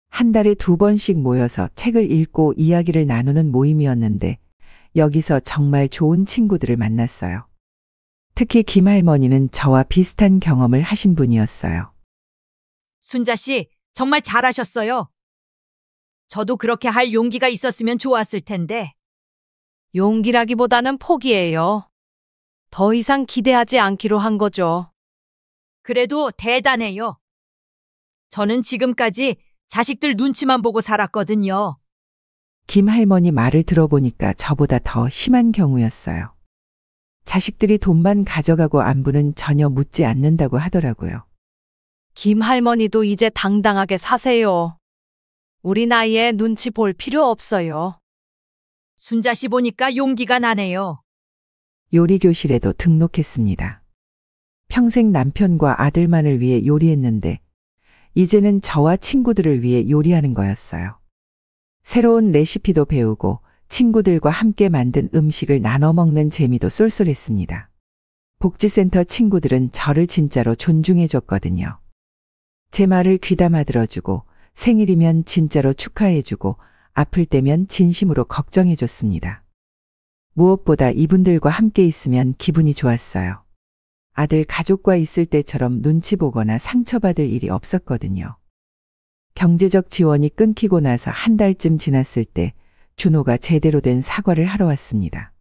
Speaker 3: 한 달에 2번씩 모여서 책을 읽고 이야기를 나누는 모임이었는데 여기서 정말 좋은 친구들을 만났어요. 특히 김할머니는 저와 비슷한 경험을 하신 분이었어요.
Speaker 9: 순자 씨, 정말 잘하셨어요. 저도 그렇게 할 용기가 있었으면 좋았을 텐데.
Speaker 4: 용기라기보다는 포기예요. 더 이상 기대하지 않기로 한 거죠.
Speaker 9: 그래도 대단해요. 저는 지금까지 자식들 눈치만 보고 살았거든요.
Speaker 3: 김할머니 말을 들어보니까 저보다 더 심한 경우였어요. 자식들이 돈만 가져가고 안부는 전혀 묻지 않는다고 하더라고요.
Speaker 4: 김 할머니도 이제 당당하게 사세요. 우리 나이에 눈치 볼 필요 없어요.
Speaker 9: 순자 씨 보니까 용기가 나네요.
Speaker 3: 요리교실에도 등록했습니다. 평생 남편과 아들만을 위해 요리했는데 이제는 저와 친구들을 위해 요리하는 거였어요. 새로운 레시피도 배우고 친구들과 함께 만든 음식을 나눠 먹는 재미도 쏠쏠했습니다. 복지센터 친구들은 저를 진짜로 존중해 줬거든요. 제 말을 귀담아 들어주고 생일이면 진짜로 축하해주고 아플 때면 진심으로 걱정해줬습니다. 무엇보다 이분들과 함께 있으면 기분이 좋았어요. 아들 가족과 있을 때처럼 눈치 보거나 상처받을 일이 없었거든요. 경제적 지원이 끊기고 나서 한 달쯤 지났을 때 준호가 제대로 된 사과를 하러 왔습니다.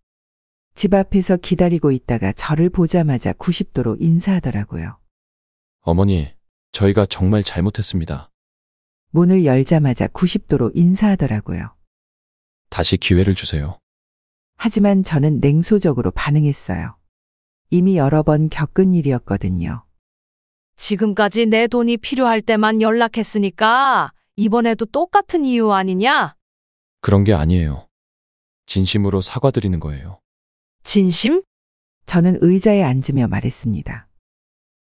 Speaker 3: 집 앞에서 기다리고 있다가 저를 보자마자 90도로 인사하더라고요.
Speaker 2: 어머니, 저희가 정말 잘못했습니다.
Speaker 3: 문을 열자마자 90도로 인사하더라고요.
Speaker 2: 다시 기회를 주세요.
Speaker 3: 하지만 저는 냉소적으로 반응했어요. 이미 여러 번 겪은 일이었거든요.
Speaker 4: 지금까지 내 돈이 필요할 때만 연락했으니까 이번에도 똑같은 이유 아니냐?
Speaker 2: 그런 게 아니에요. 진심으로 사과드리는 거예요.
Speaker 4: 진심?
Speaker 3: 저는 의자에 앉으며 말했습니다.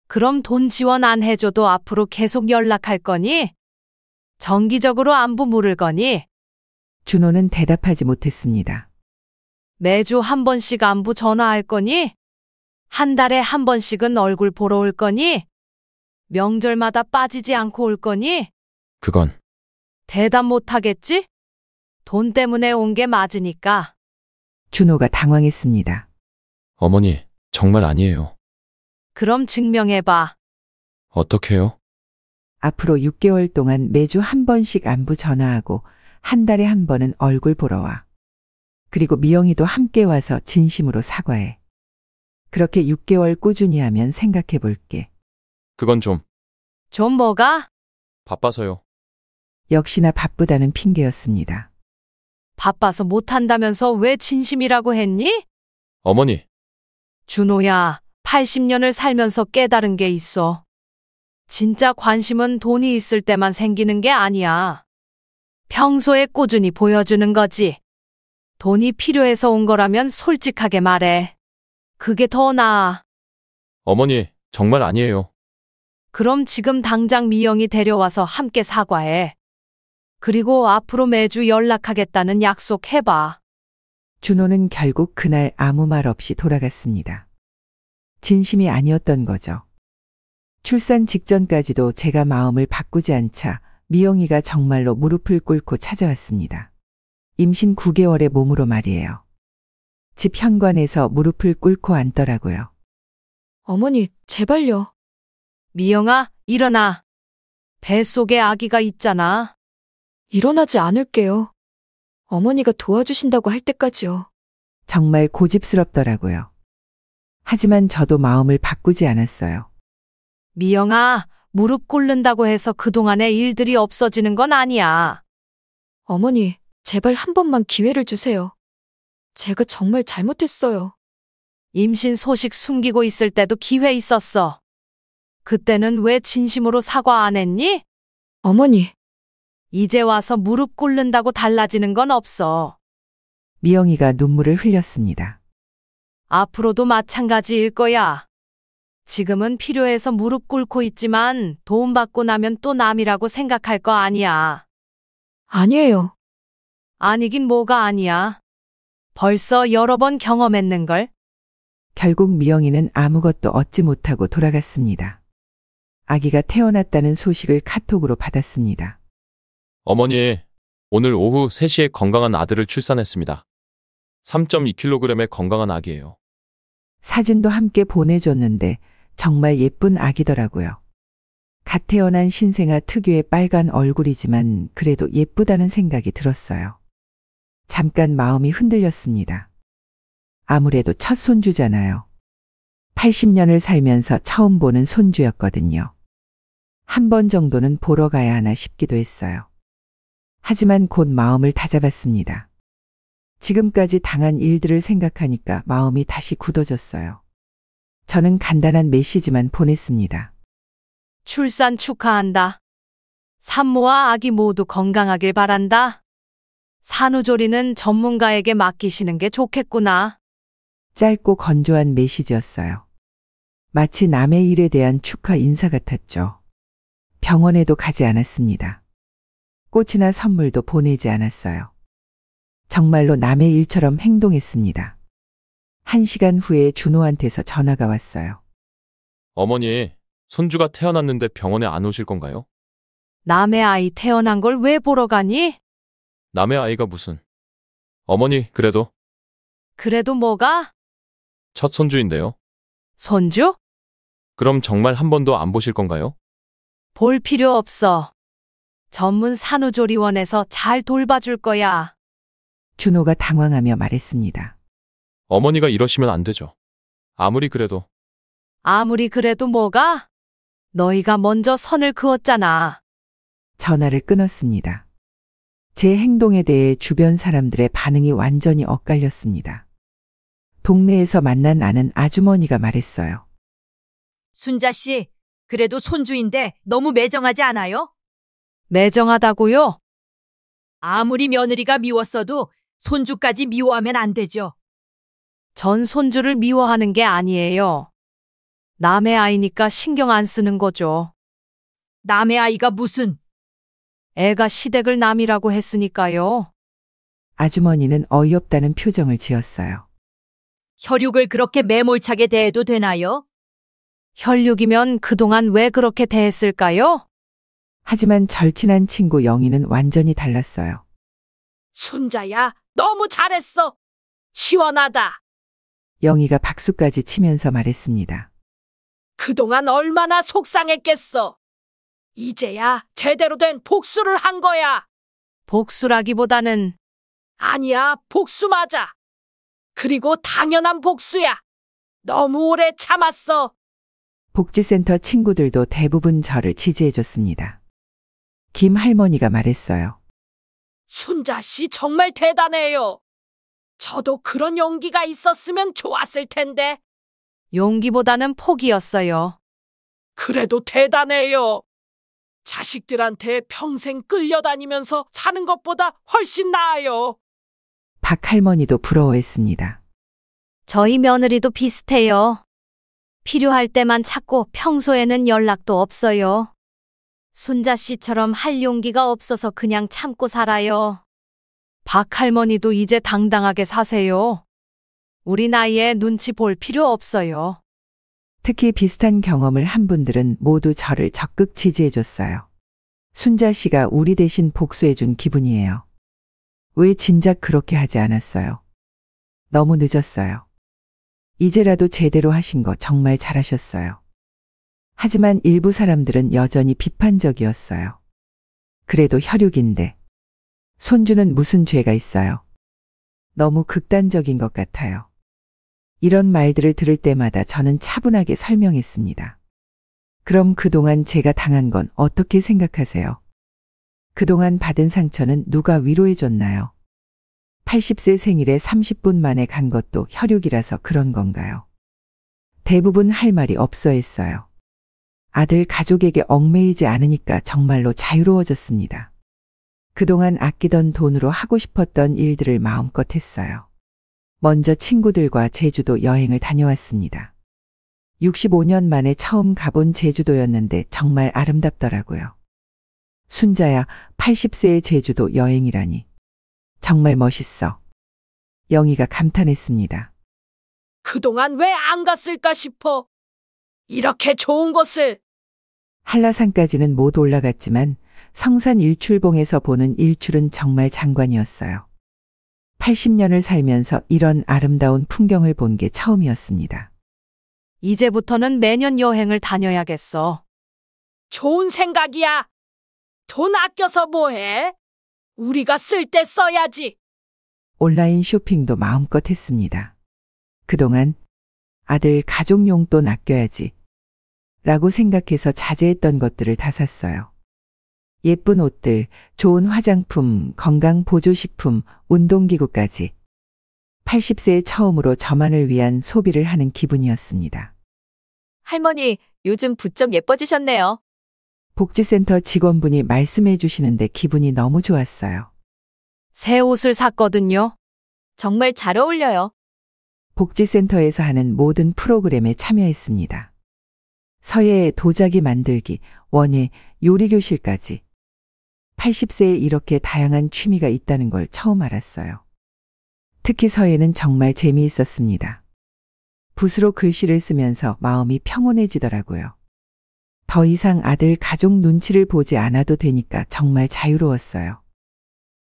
Speaker 4: 그럼 돈 지원 안 해줘도 앞으로 계속 연락할 거니? 정기적으로 안부 물을 거니?
Speaker 3: 준호는 대답하지 못했습니다.
Speaker 4: 매주 한 번씩 안부 전화할 거니? 한 달에 한 번씩은 얼굴 보러 올 거니? 명절마다 빠지지 않고 올 거니?
Speaker 2: 그건
Speaker 4: 대답 못 하겠지? 돈 때문에 온 게 맞으니까.
Speaker 3: 준호가 당황했습니다.
Speaker 2: 어머니, 정말 아니에요.
Speaker 4: 그럼 증명해봐.
Speaker 2: 어떻게요?
Speaker 3: 앞으로 6개월 동안 매주 한 번씩 안부 전화하고 한 달에 한 번은 얼굴 보러 와. 그리고 미영이도 함께 와서 진심으로 사과해. 그렇게 6개월 꾸준히 하면 생각해 볼게.
Speaker 2: 그건 좀
Speaker 4: 좀 뭐가?
Speaker 2: 바빠서요.
Speaker 3: 역시나 바쁘다는 핑계였습니다.
Speaker 4: 바빠서 못한다면서 왜 진심이라고 했니?
Speaker 2: 어머니,
Speaker 4: 준호야, 80년을 살면서 깨달은 게 있어. 진짜 관심은 돈이 있을 때만 생기는 게 아니야. 평소에 꾸준히 보여주는 거지. 돈이 필요해서 온 거라면 솔직하게 말해. 그게 더 나아.
Speaker 2: 어머니, 정말 아니에요.
Speaker 4: 그럼 지금 당장 미영이 데려와서 함께 사과해. 그리고 앞으로 매주 연락하겠다는 약속해봐.
Speaker 3: 준호는 결국 그날 아무 말 없이 돌아갔습니다. 진심이 아니었던 거죠. 출산 직전까지도 제가 마음을 바꾸지 않자 미영이가 정말로 무릎을 꿇고 찾아왔습니다. 임신 9개월의 몸으로 말이에요. 집 현관에서 무릎을 꿇고 앉더라고요.
Speaker 1: 어머니, 제발요.
Speaker 4: 미영아, 일어나. 뱃속에 아기가 있잖아.
Speaker 1: 일어나지 않을게요. 어머니가 도와주신다고 할 때까지요.
Speaker 3: 정말 고집스럽더라고요. 하지만 저도 마음을 바꾸지 않았어요.
Speaker 4: 미영아, 무릎 꿇는다고 해서 그동안의 일들이 없어지는 건 아니야.
Speaker 1: 어머니, 제발 한 번만 기회를 주세요. 제가 정말 잘못했어요.
Speaker 4: 임신 소식 숨기고 있을 때도 기회 있었어. 그때는 왜 진심으로 사과 안 했니?
Speaker 1: 어머니,
Speaker 4: 이제 와서 무릎 꿇는다고 달라지는 건 없어.
Speaker 3: 미영이가 눈물을 흘렸습니다.
Speaker 4: 앞으로도 마찬가지일 거야. 지금은 필요해서 무릎 꿇고 있지만 도움받고 나면 또 남이라고 생각할 거 아니야.
Speaker 1: 아니에요.
Speaker 4: 아니긴 뭐가 아니야. 벌써 여러 번 경험했는걸.
Speaker 3: 결국 미영이는 아무것도 얻지 못하고 돌아갔습니다. 아기가 태어났다는 소식을 카톡으로 받았습니다.
Speaker 2: 어머니, 오늘 오후 3시에 건강한 아들을 출산했습니다. 3.2kg의 건강한 아기예요.
Speaker 3: 사진도 함께 보내줬는데 정말 예쁜 아기더라고요. 갓 태어난 신생아 특유의 빨간 얼굴이지만 그래도 예쁘다는 생각이 들었어요. 잠깐 마음이 흔들렸습니다. 아무래도 첫 손주잖아요. 80년을 살면서 처음 보는 손주였거든요. 한 번 정도는 보러 가야 하나 싶기도 했어요. 하지만 곧 마음을 다잡았습니다. 지금까지 당한 일들을 생각하니까 마음이 다시 굳어졌어요. 저는 간단한 메시지만 보냈습니다.
Speaker 4: 출산 축하한다. 산모와 아기 모두 건강하길 바란다. 산후조리는 전문가에게 맡기시는 게 좋겠구나.
Speaker 3: 짧고 건조한 메시지였어요. 마치 남의 일에 대한 축하 인사 같았죠. 병원에도 가지 않았습니다. 꽃이나 선물도 보내지 않았어요. 정말로 남의 일처럼 행동했습니다. 1시간 후에 준호한테서 전화가 왔어요.
Speaker 2: 어머니, 손주가 태어났는데 병원에 안 오실 건가요?
Speaker 4: 남의 아이 태어난 걸 왜 보러 가니?
Speaker 2: 남의 아이가 무슨. 어머니, 그래도
Speaker 4: 그래도 뭐가?
Speaker 2: 첫 손주인데요.
Speaker 4: 손주?
Speaker 2: 그럼 정말 한 번도 안 보실 건가요?
Speaker 4: 볼 필요 없어. 전문 산후조리원에서 잘 돌봐줄 거야.
Speaker 3: 준호가 당황하며 말했습니다.
Speaker 2: 어머니가 이러시면 안 되죠. 아무리 그래도.
Speaker 4: 아무리 그래도 뭐가? 너희가 먼저 선을 그었잖아.
Speaker 3: 전화를 끊었습니다. 제 행동에 대해 주변 사람들의 반응이 완전히 엇갈렸습니다. 동네에서 만난 아는 아주머니가 말했어요.
Speaker 9: 순자 씨, 그래도 손주인데 너무 매정하지 않아요?
Speaker 4: 매정하다고요?
Speaker 9: 아무리 며느리가 미웠어도 손주까지 미워하면 안 되죠.
Speaker 4: 전 손주를 미워하는 게 아니에요. 남의 아이니까 신경 안 쓰는 거죠.
Speaker 9: 남의 아이가 무슨.
Speaker 4: 애가 시댁을 남이라고 했으니까요.
Speaker 3: 아주머니는 어이없다는 표정을 지었어요.
Speaker 9: 혈육을 그렇게 매몰차게 대해도 되나요?
Speaker 4: 혈육이면 그동안 왜 그렇게 대했을까요?
Speaker 3: 하지만 절친한 친구 영희는 완전히 달랐어요.
Speaker 7: 순자야, 너무 잘했어. 시원하다.
Speaker 3: 영희가 박수까지 치면서 말했습니다.
Speaker 7: 그동안 얼마나 속상했겠어. 이제야 제대로 된 복수를 한 거야.
Speaker 4: 복수라기보다는
Speaker 7: 아니야, 복수 맞아. 그리고 당연한 복수야. 너무 오래 참았어.
Speaker 3: 복지센터 친구들도 대부분 저를 지지해줬습니다. 김 할머니가 말했어요.
Speaker 7: 순자 씨 정말 대단해요. 저도 그런 용기가 있었으면 좋았을 텐데.
Speaker 4: 용기보다는 포기였어요.
Speaker 7: 그래도 대단해요. 자식들한테 평생 끌려다니면서 사는 것보다 훨씬 나아요.
Speaker 3: 박 할머니도 부러워했습니다.
Speaker 1: 저희 며느리도 비슷해요. 필요할 때만 찾고 평소에는 연락도 없어요. 순자 씨처럼 할 용기가 없어서 그냥 참고 살아요.
Speaker 4: 박 할머니도 이제 당당하게 사세요. 우리 나이에 눈치 볼 필요 없어요.
Speaker 3: 특히 비슷한 경험을 한 분들은 모두 저를 적극 지지해줬어요. 순자 씨가 우리 대신 복수해준 기분이에요. 왜 진작 그렇게 하지 않았어요? 너무 늦었어요. 이제라도 제대로 하신 거 정말 잘하셨어요. 하지만 일부 사람들은 여전히 비판적이었어요. 그래도 혈육인데 손주는 무슨 죄가 있어요? 너무 극단적인 것 같아요. 이런 말들을 들을 때마다 저는 차분하게 설명했습니다. 그럼 그동안 제가 당한 건 어떻게 생각하세요? 그동안 받은 상처는 누가 위로해줬나요? 80세 생일에 30분 만에 간 것도 혈육이라서 그런 건가요? 대부분 할 말이 없어 했어요. 아들 가족에게 얽매이지 않으니까 정말로 자유로워졌습니다. 그동안 아끼던 돈으로 하고 싶었던 일들을 마음껏 했어요. 먼저 친구들과 제주도 여행을 다녀왔습니다. 65년 만에 처음 가본 제주도였는데 정말 아름답더라고요. 순자야, 80세의 제주도 여행이라니. 정말 멋있어. 영희가 감탄했습니다.
Speaker 7: 그동안 왜 안 갔을까 싶어. 이렇게 좋은 곳을.
Speaker 3: 한라산까지는 못 올라갔지만 성산 일출봉에서 보는 일출은 정말 장관이었어요. 80년을 살면서 이런 아름다운 풍경을 본 게 처음이었습니다.
Speaker 4: 이제부터는 매년 여행을 다녀야겠어.
Speaker 7: 좋은 생각이야. 돈 아껴서 뭐해? 우리가 쓸 때 써야지.
Speaker 3: 온라인 쇼핑도 마음껏 했습니다. 그동안 아들 가족 용돈 아껴야지 라고 생각해서 자제했던 것들을 다 샀어요. 예쁜 옷들, 좋은 화장품, 건강보조식품, 운동기구까지. 80세에 처음으로 저만을 위한 소비를 하는 기분이었습니다.
Speaker 1: 할머니, 요즘 부쩍 예뻐지셨네요.
Speaker 3: 복지센터 직원분이 말씀해 주시는데 기분이 너무 좋았어요.
Speaker 4: 새 옷을 샀거든요.
Speaker 1: 정말 잘 어울려요.
Speaker 3: 복지센터에서 하는 모든 프로그램에 참여했습니다. 서예, 도자기 만들기, 원예, 요리교실까지. 80세에 이렇게 다양한 취미가 있다는 걸 처음 알았어요. 특히 서예는 정말 재미있었습니다. 붓으로 글씨를 쓰면서 마음이 평온해지더라고요. 더 이상 아들 가족 눈치를 보지 않아도 되니까 정말 자유로웠어요.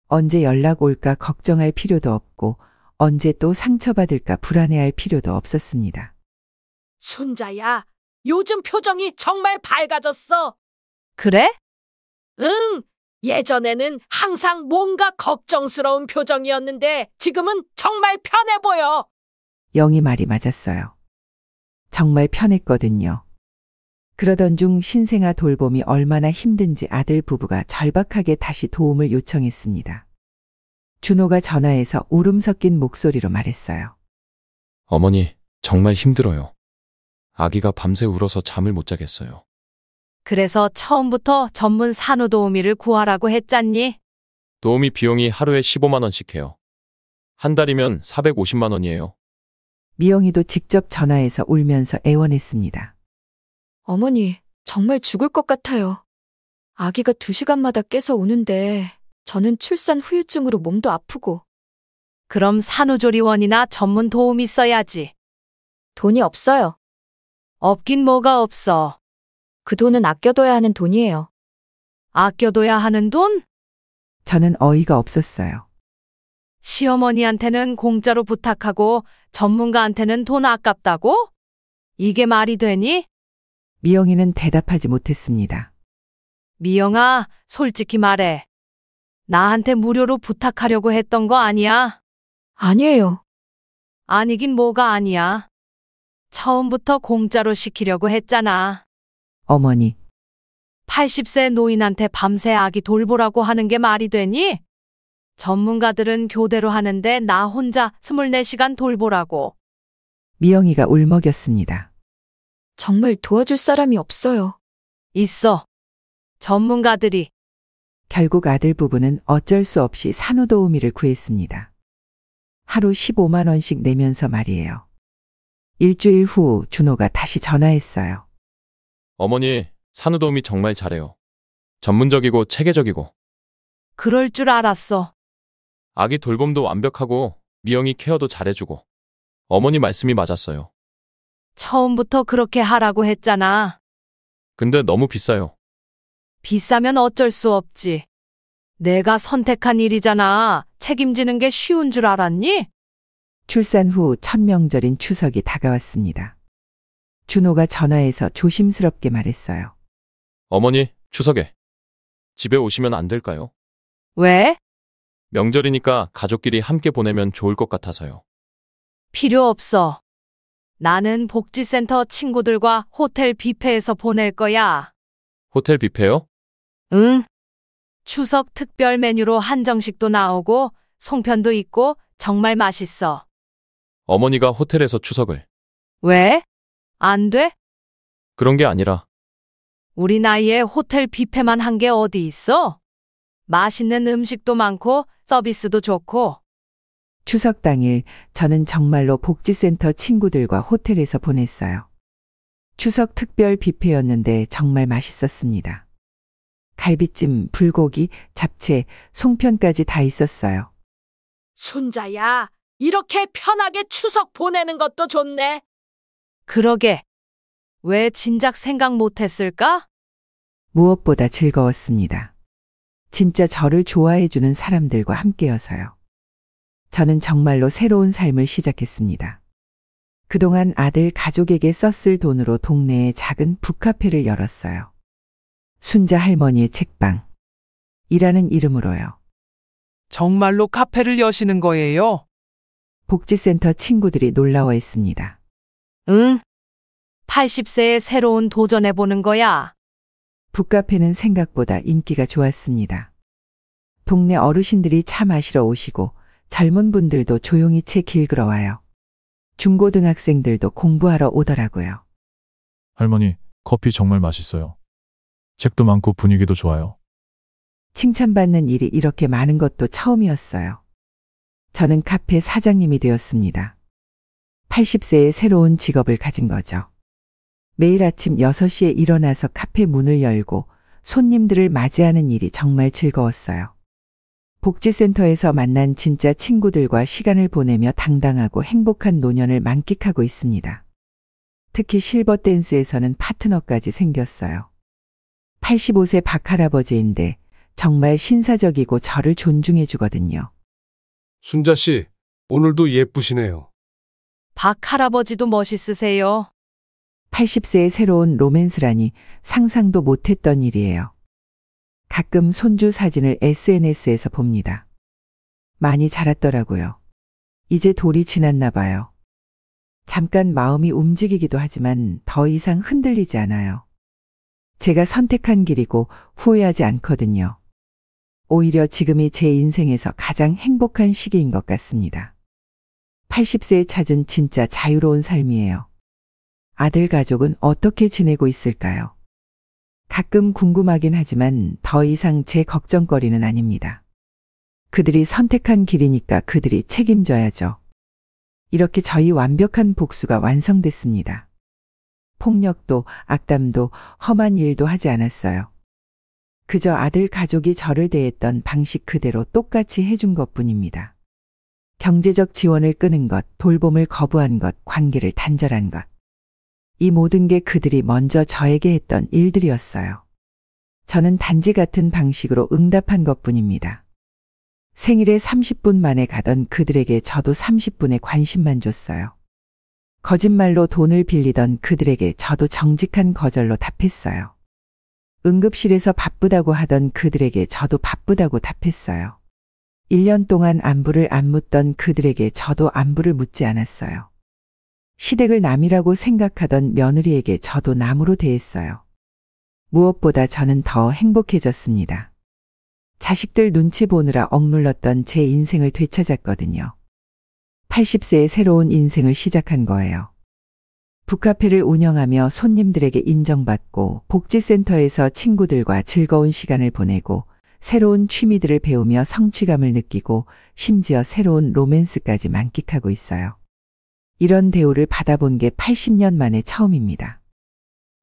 Speaker 3: 언제 연락 올까 걱정할 필요도 없고 언제 또 상처받을까 불안해할 필요도 없었습니다.
Speaker 7: 순자야, 요즘 표정이 정말 밝아졌어.
Speaker 4: 그래?
Speaker 7: 응, 예전에는 항상 뭔가 걱정스러운 표정이었는데 지금은 정말 편해 보여.
Speaker 3: 영희 말이 맞았어요. 정말 편했거든요. 그러던 중 신생아 돌봄이 얼마나 힘든지 아들 부부가 절박하게 다시 도움을 요청했습니다. 준호가 전화해서 울음 섞인 목소리로 말했어요.
Speaker 2: 어머니, 정말 힘들어요. 아기가 밤새 울어서 잠을 못 자겠어요.
Speaker 4: 그래서 처음부터 전문 산후도우미를 구하라고 했잖니?
Speaker 2: 도우미 비용이 하루에 15만 원씩 해요. 한 달이면 450만 원이에요.
Speaker 3: 미영이도 직접 전화해서 울면서 애원했습니다.
Speaker 1: 어머니, 정말 죽을 것 같아요. 아기가 2시간마다 깨서 우는데 저는 출산 후유증으로 몸도 아프고.
Speaker 4: 그럼 산후조리원이나 전문 도우미 써야지.
Speaker 1: 돈이 없어요.
Speaker 4: 없긴 뭐가 없어.
Speaker 1: 그 돈은 아껴둬야 하는 돈이에요.
Speaker 4: 아껴둬야 하는 돈?
Speaker 3: 저는 어이가 없었어요.
Speaker 4: 시어머니한테는 공짜로 부탁하고 전문가한테는 돈 아깝다고? 이게 말이 되니?
Speaker 3: 미영이는 대답하지 못했습니다.
Speaker 4: 미영아, 솔직히 말해. 나한테 무료로 부탁하려고 했던 거 아니야?
Speaker 1: 아니에요.
Speaker 4: 아니긴 뭐가 아니야. 처음부터 공짜로 시키려고 했잖아.
Speaker 3: 어머니,
Speaker 4: 80세 노인한테 밤새 아기 돌보라고 하는 게 말이 되니? 전문가들은 교대로 하는데 나 혼자 24시간 돌보라고.
Speaker 3: 미영이가 울먹였습니다.
Speaker 1: 정말 도와줄 사람이 없어요.
Speaker 4: 있어. 전문가들이.
Speaker 3: 결국 아들 부부는 어쩔 수 없이 산후도우미를 구했습니다. 하루 15만 원씩 내면서 말이에요. 일주일 후 준호가 다시 전화했어요.
Speaker 2: 어머니, 산후도우미 정말 잘해요. 전문적이고 체계적이고.
Speaker 4: 그럴 줄 알았어.
Speaker 2: 아기 돌봄도 완벽하고 미영이 케어도 잘해주고. 어머니 말씀이 맞았어요.
Speaker 4: 처음부터 그렇게 하라고 했잖아.
Speaker 2: 근데 너무 비싸요.
Speaker 4: 비싸면 어쩔 수 없지. 내가 선택한 일이잖아. 책임지는 게 쉬운 줄 알았니?
Speaker 3: 출산 후 첫 명절인 추석이 다가왔습니다. 준호가 전화해서 조심스럽게 말했어요.
Speaker 2: 어머니, 추석에 집에 오시면 안 될까요?
Speaker 4: 왜?
Speaker 2: 명절이니까 가족끼리 함께 보내면 좋을 것 같아서요.
Speaker 4: 필요 없어. 나는 복지센터 친구들과 호텔 뷔페에서 보낼 거야.
Speaker 2: 호텔 뷔페요?
Speaker 4: 응. 추석 특별 메뉴로 한정식도 나오고 송편도 있고 정말 맛있어.
Speaker 2: 어머니가 호텔에서 추석을.
Speaker 4: 왜? 안 돼?
Speaker 2: 그런 게 아니라.
Speaker 4: 우리 나이에 호텔 뷔페만 한 게 어디 있어? 맛있는 음식도 많고 서비스도 좋고.
Speaker 3: 추석 당일 저는 정말로 복지센터 친구들과 호텔에서 보냈어요. 추석 특별 뷔페였는데 정말 맛있었습니다. 갈비찜, 불고기, 잡채, 송편까지 다 있었어요.
Speaker 7: 순자야, 이렇게 편하게 추석 보내는 것도 좋네.
Speaker 4: 그러게. 왜 진작 생각 못했을까?
Speaker 3: 무엇보다 즐거웠습니다. 진짜 저를 좋아해주는 사람들과 함께여서요. 저는 정말로 새로운 삶을 시작했습니다. 그동안 아들 가족에게 썼을 돈으로 동네에 작은 북카페를 열었어요. 순자 할머니의 책방. 이라는 이름으로요.
Speaker 10: 정말로 카페를 여시는 거예요?
Speaker 3: 복지센터 친구들이 놀라워했습니다.
Speaker 4: 응. 80세에 새로운 도전해보는 거야.
Speaker 3: 북카페는 생각보다 인기가 좋았습니다. 동네 어르신들이 차 마시러 오시고 젊은 분들도 조용히 책 읽으러 와요. 중고등학생들도 공부하러 오더라고요.
Speaker 8: 할머니, 커피 정말 맛있어요. 책도 많고 분위기도 좋아요.
Speaker 3: 칭찬받는 일이 이렇게 많은 것도 처음이었어요. 저는 카페 사장님이 되었습니다. 80세의 새로운 직업을 가진 거죠. 매일 아침 6시에 일어나서 카페 문을 열고 손님들을 맞이하는 일이 정말 즐거웠어요. 복지센터에서 만난 진짜 친구들과 시간을 보내며 당당하고 행복한 노년을 만끽하고 있습니다. 특히 실버 댄스에서는 파트너까지 생겼어요. 85세 박할아버지인데 정말 신사적이고 저를 존중해 주거든요.
Speaker 11: 순자 씨, 오늘도 예쁘시네요.
Speaker 4: 박 할아버지도 멋있으세요.
Speaker 3: 80세의 새로운 로맨스라니 상상도 못했던 일이에요. 가끔 손주 사진을 SNS에서 봅니다. 많이 자랐더라고요. 이제 돌이 지났나 봐요. 잠깐 마음이 움직이기도 하지만 더 이상 흔들리지 않아요. 제가 선택한 길이고 후회하지 않거든요. 오히려 지금이 제 인생에서 가장 행복한 시기인 것 같습니다. 80세에 찾은 진짜 자유로운 삶이에요. 아들 가족은 어떻게 지내고 있을까요? 가끔 궁금하긴 하지만 더 이상 제 걱정거리는 아닙니다. 그들이 선택한 길이니까 그들이 책임져야죠. 이렇게 저희 완벽한 복수가 완성됐습니다. 폭력도 악담도 험한 일도 하지 않았어요. 그저 아들 가족이 저를 대했던 방식 그대로 똑같이 해준 것뿐입니다. 경제적 지원을 끊은 것, 돌봄을 거부한 것, 관계를 단절한 것. 이 모든 게 그들이 먼저 저에게 했던 일들이었어요. 저는 단지 같은 방식으로 응답한 것뿐입니다. 생일에 30분 만에 가던 그들에게 저도 30분의 관심만 줬어요. 거짓말로 돈을 빌리던 그들에게 저도 정직한 거절로 답했어요. 응급실에서 바쁘다고 하던 그들에게 저도 바쁘다고 답했어요. 1년 동안 안부를 안 묻던 그들에게 저도 안부를 묻지 않았어요. 시댁을 남이라고 생각하던 며느리에게 저도 남으로 대했어요. 무엇보다 저는 더 행복해졌습니다. 자식들 눈치 보느라 억눌렀던 제 인생을 되찾았거든요. 80세의 새로운 인생을 시작한 거예요. 북카페를 운영하며 손님들에게 인정받고 복지센터에서 친구들과 즐거운 시간을 보내고 새로운 취미들을 배우며 성취감을 느끼고 심지어 새로운 로맨스까지 만끽하고 있어요. 이런 대우를 받아본 게 80년 만에 처음입니다.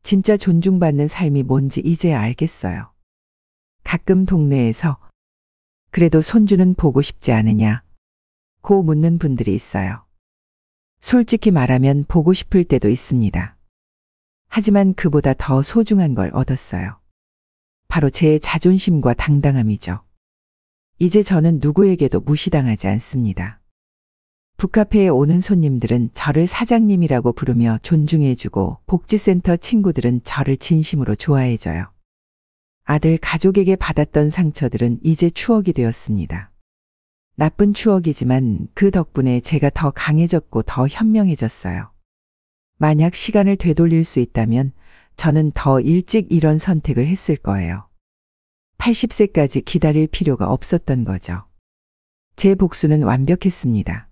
Speaker 3: 진짜 존중받는 삶이 뭔지 이제야 알겠어요. 가끔 동네에서 그래도 손주는 보고 싶지 않으냐? 고 묻는 분들이 있어요. 솔직히 말하면 보고 싶을 때도 있습니다. 하지만 그보다 더 소중한 걸 얻었어요. 바로 제 자존심과 당당함이죠. 이제 저는 누구에게도 무시당하지 않습니다. 북카페에 오는 손님들은 저를 사장님이라고 부르며 존중해주고 복지센터 친구들은 저를 진심으로 좋아해줘요. 아들 가족에게 받았던 상처들은 이제 추억이 되었습니다. 나쁜 추억이지만 그 덕분에 제가 더 강해졌고 더 현명해졌어요. 만약 시간을 되돌릴 수 있다면 저는 더 일찍 이런 선택을 했을 거예요. 80세까지 기다릴 필요가 없었던 거죠. 제 복수는 완벽했습니다.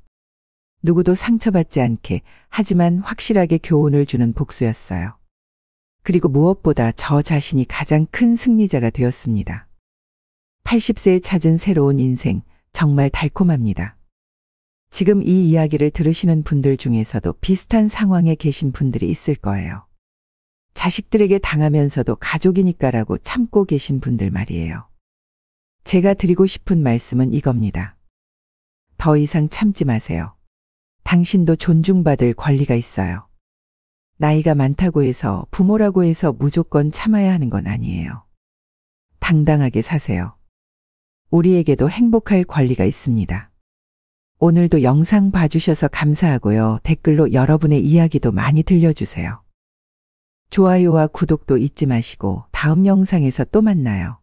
Speaker 3: 누구도 상처받지 않게 하지만 확실하게 교훈을 주는 복수였어요. 그리고 무엇보다 저 자신이 가장 큰 승리자가 되었습니다. 80세에 찾은 새로운 인생, 정말 달콤합니다. 지금 이 이야기를 들으시는 분들 중에서도 비슷한 상황에 계신 분들이 있을 거예요. 자식들에게 당하면서도 가족이니까라고 참고 계신 분들 말이에요. 제가 드리고 싶은 말씀은 이겁니다. 더 이상 참지 마세요. 당신도 존중받을 권리가 있어요. 나이가 많다고 해서 부모라고 해서 무조건 참아야 하는 건 아니에요. 당당하게 사세요. 우리에게도 행복할 권리가 있습니다. 오늘도 영상 봐주셔서 감사하고요. 댓글로 여러분의 이야기도 많이 들려주세요. 좋아요와 구독도 잊지 마시고 다음 영상에서 또 만나요.